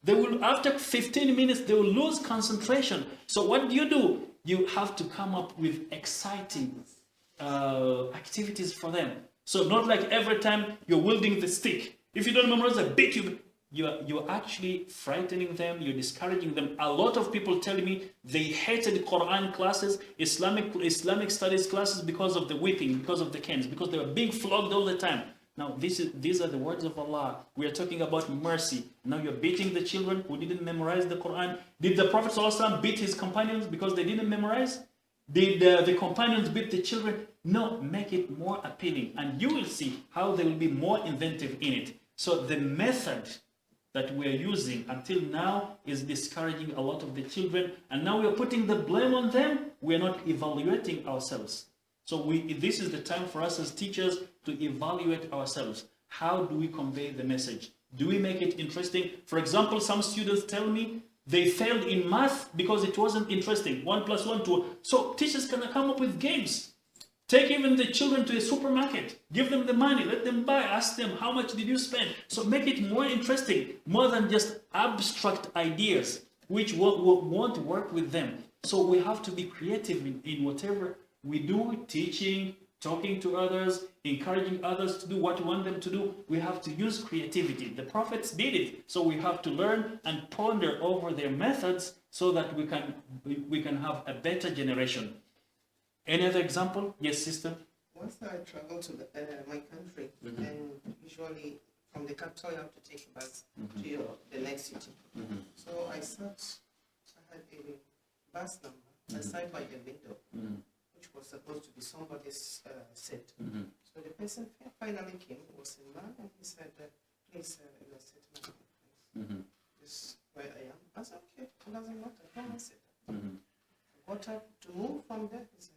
They will, after 15 minutes, they will lose concentration. So what do? You have to come up with exciting activities for them. So not like every time you're wielding the stick. If you don't memorize, I beat you. You're actually frightening them. You're discouraging them. A lot of people tell me they hated Quran classes, Islamic studies classes because of the whipping, because of the canes, because they were being flogged all the time. Now, these are the words of Allah. We are talking about mercy. Now you're beating the children who didn't memorize the Quran. Did the Prophet ﷺ beat his companions because they didn't memorize? Did the companions beat the children? No, make it more appealing. And you will see how they will be more inventive in it. So the method that we are using until now is discouraging a lot of the children. And now we are putting the blame on them. We are not evaluating ourselves. So this is the time for us as teachers to evaluate ourselves. How do we convey the message? Do we make it interesting? For example, some students tell me they failed in math because it wasn't interesting. 1 + 1, 2. So teachers can come up with games. Take even the children to a supermarket. Give them the money. Let them buy. Ask them, how much did you spend? So make it more interesting, more than just abstract ideas, which won't work with them. So we have to be creative in whatever we do, teaching, talking to others, encouraging others to do what we want them to do. We have to use creativity. The prophets did it. So we have to learn and ponder over their methods so that we can have a better generation. Any other example? Yes, sister? Once I travel to my country, Mhm. and usually from the capital you have to take a bus Mhm. to the next city. Mhm. So I had a bus number Mhm. assigned by the window, Mhm. which was supposed to be somebody's set. Mhm. So the person finally came, was a man, and he said, please, you are set my place. Mhm. This is where I am. I said, okay, it doesn't matter, come and sit. Mhm. I got up to move from there. He said,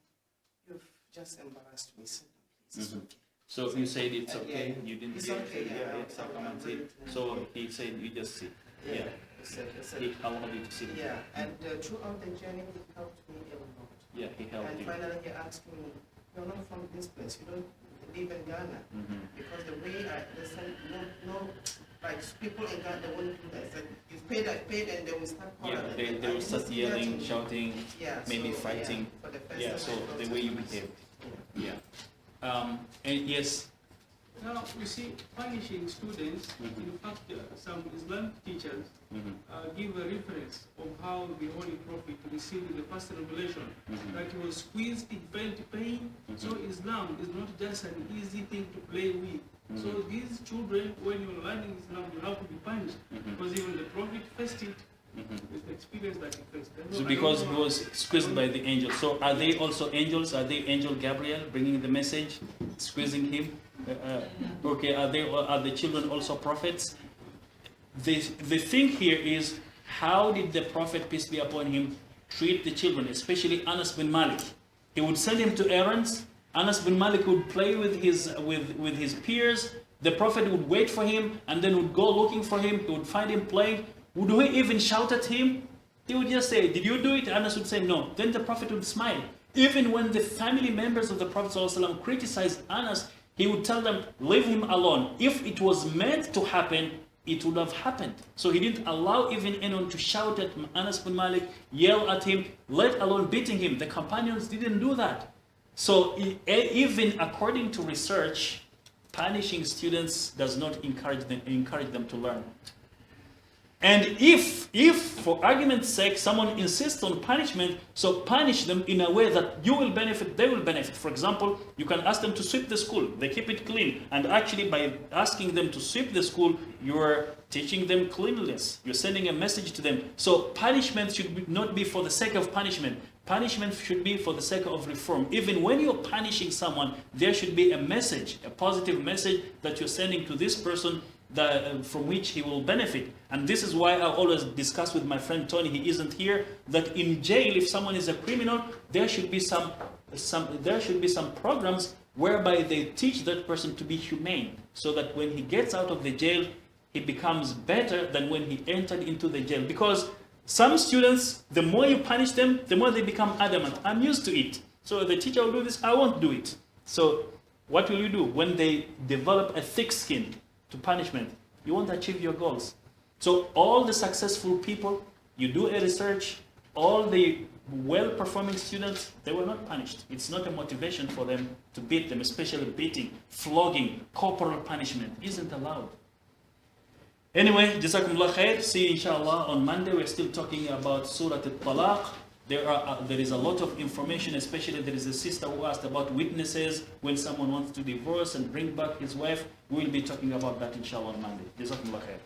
you've just embarrassed me, sit down, please. It's Mhm. okay. So you said it's okay, Yeah. you didn't It's say okay, yeah, yeah, it's okay, come and I'm sit. ready to- So he said you just sit. Yeah. He said, He allowed you to sit. yeah, and throughout the journey, he helped me a lot. Yeah, he helped And you. finally, he asked me, you're not from this place, you don't live in Ghana. Mhm. Because the way they said, no, like people in Ghana, they won't do that. Said, you paid, and they will start calling. Yeah, they will start yelling, shouting, yeah, maybe so, fighting. Yeah, for the first Yeah, time so I got the to way you know. behaved. Yeah. And yes. Now, you see, punishing students, Mhm. in fact, some Islamic teachers Mhm. give a reference of how the Holy Prophet received the first revelation, Mhm. that he was squeezed, he felt pain. So Islam is not just an easy thing to play with. So Mhm. these children, when you're learning Islam, you have to be punished, Mhm. because even the Prophet faced it Mhm. with the experience that he faced. So because he was squeezed by the angel. So are they also angels? Are they angel Gabriel bringing the message, squeezing him? Okay, are the children also prophets? The thing here is, how did the Prophet, peace be upon him, treat the children, especially Anas bin Malik? He would send him to errands. Anas bin Malik would play with his peers. The Prophet would wait for him and then would go looking for him. He would find him playing. Would he even shout at him? He would just say, did you do it? Anas would say, no. Then the Prophet would smile. Even when the family members of the Prophet ﷺ criticized Anas, he would tell them, leave him alone. If it was meant to happen, it would have happened. So he didn't allow even anyone to shout at Anas bin Malik, yell at him, let alone beating him. The companions didn't do that. So even according to research, punishing students does not encourage them to learn. And if for argument's sake, someone insists on punishment, so punish them in a way that you will benefit, they will benefit. For example, you can ask them to sweep the school. They keep it clean. And actually, by asking them to sweep the school, you are teaching them cleanliness. You're sending a message to them. So punishment should not be for the sake of punishment. Punishment should be for the sake of reform. Even when you're punishing someone, there should be a message, a positive message that you're sending to this person from which he will benefit. And this is why I always discuss with my friend Tony, he isn't here, that in jail, if someone is a criminal, there should be some programs whereby they teach that person to be humane, so that when he gets out of the jail, he becomes better than when he entered into the jail. Because some students, the more you punish them, the more they become adamant. I'm used to it. So the teacher will do this, I won't do it. So what will you do when they develop a thick skin to punishment? You won't achieve your goals. So all the successful people, you do a research, all the well-performing students, they were not punished. It's not a motivation for them to beat them, especially beating, flogging, corporal punishment isn't allowed. Anyway, Jazakumullah khair. See you inshallah on Monday. We're still talking about Surah Al-Talaq. There is a lot of information, especially there is a sister who asked about witnesses when someone wants to divorce and bring back his wife. We will be talking about that inshallah on Monday. Jazakumullah khair.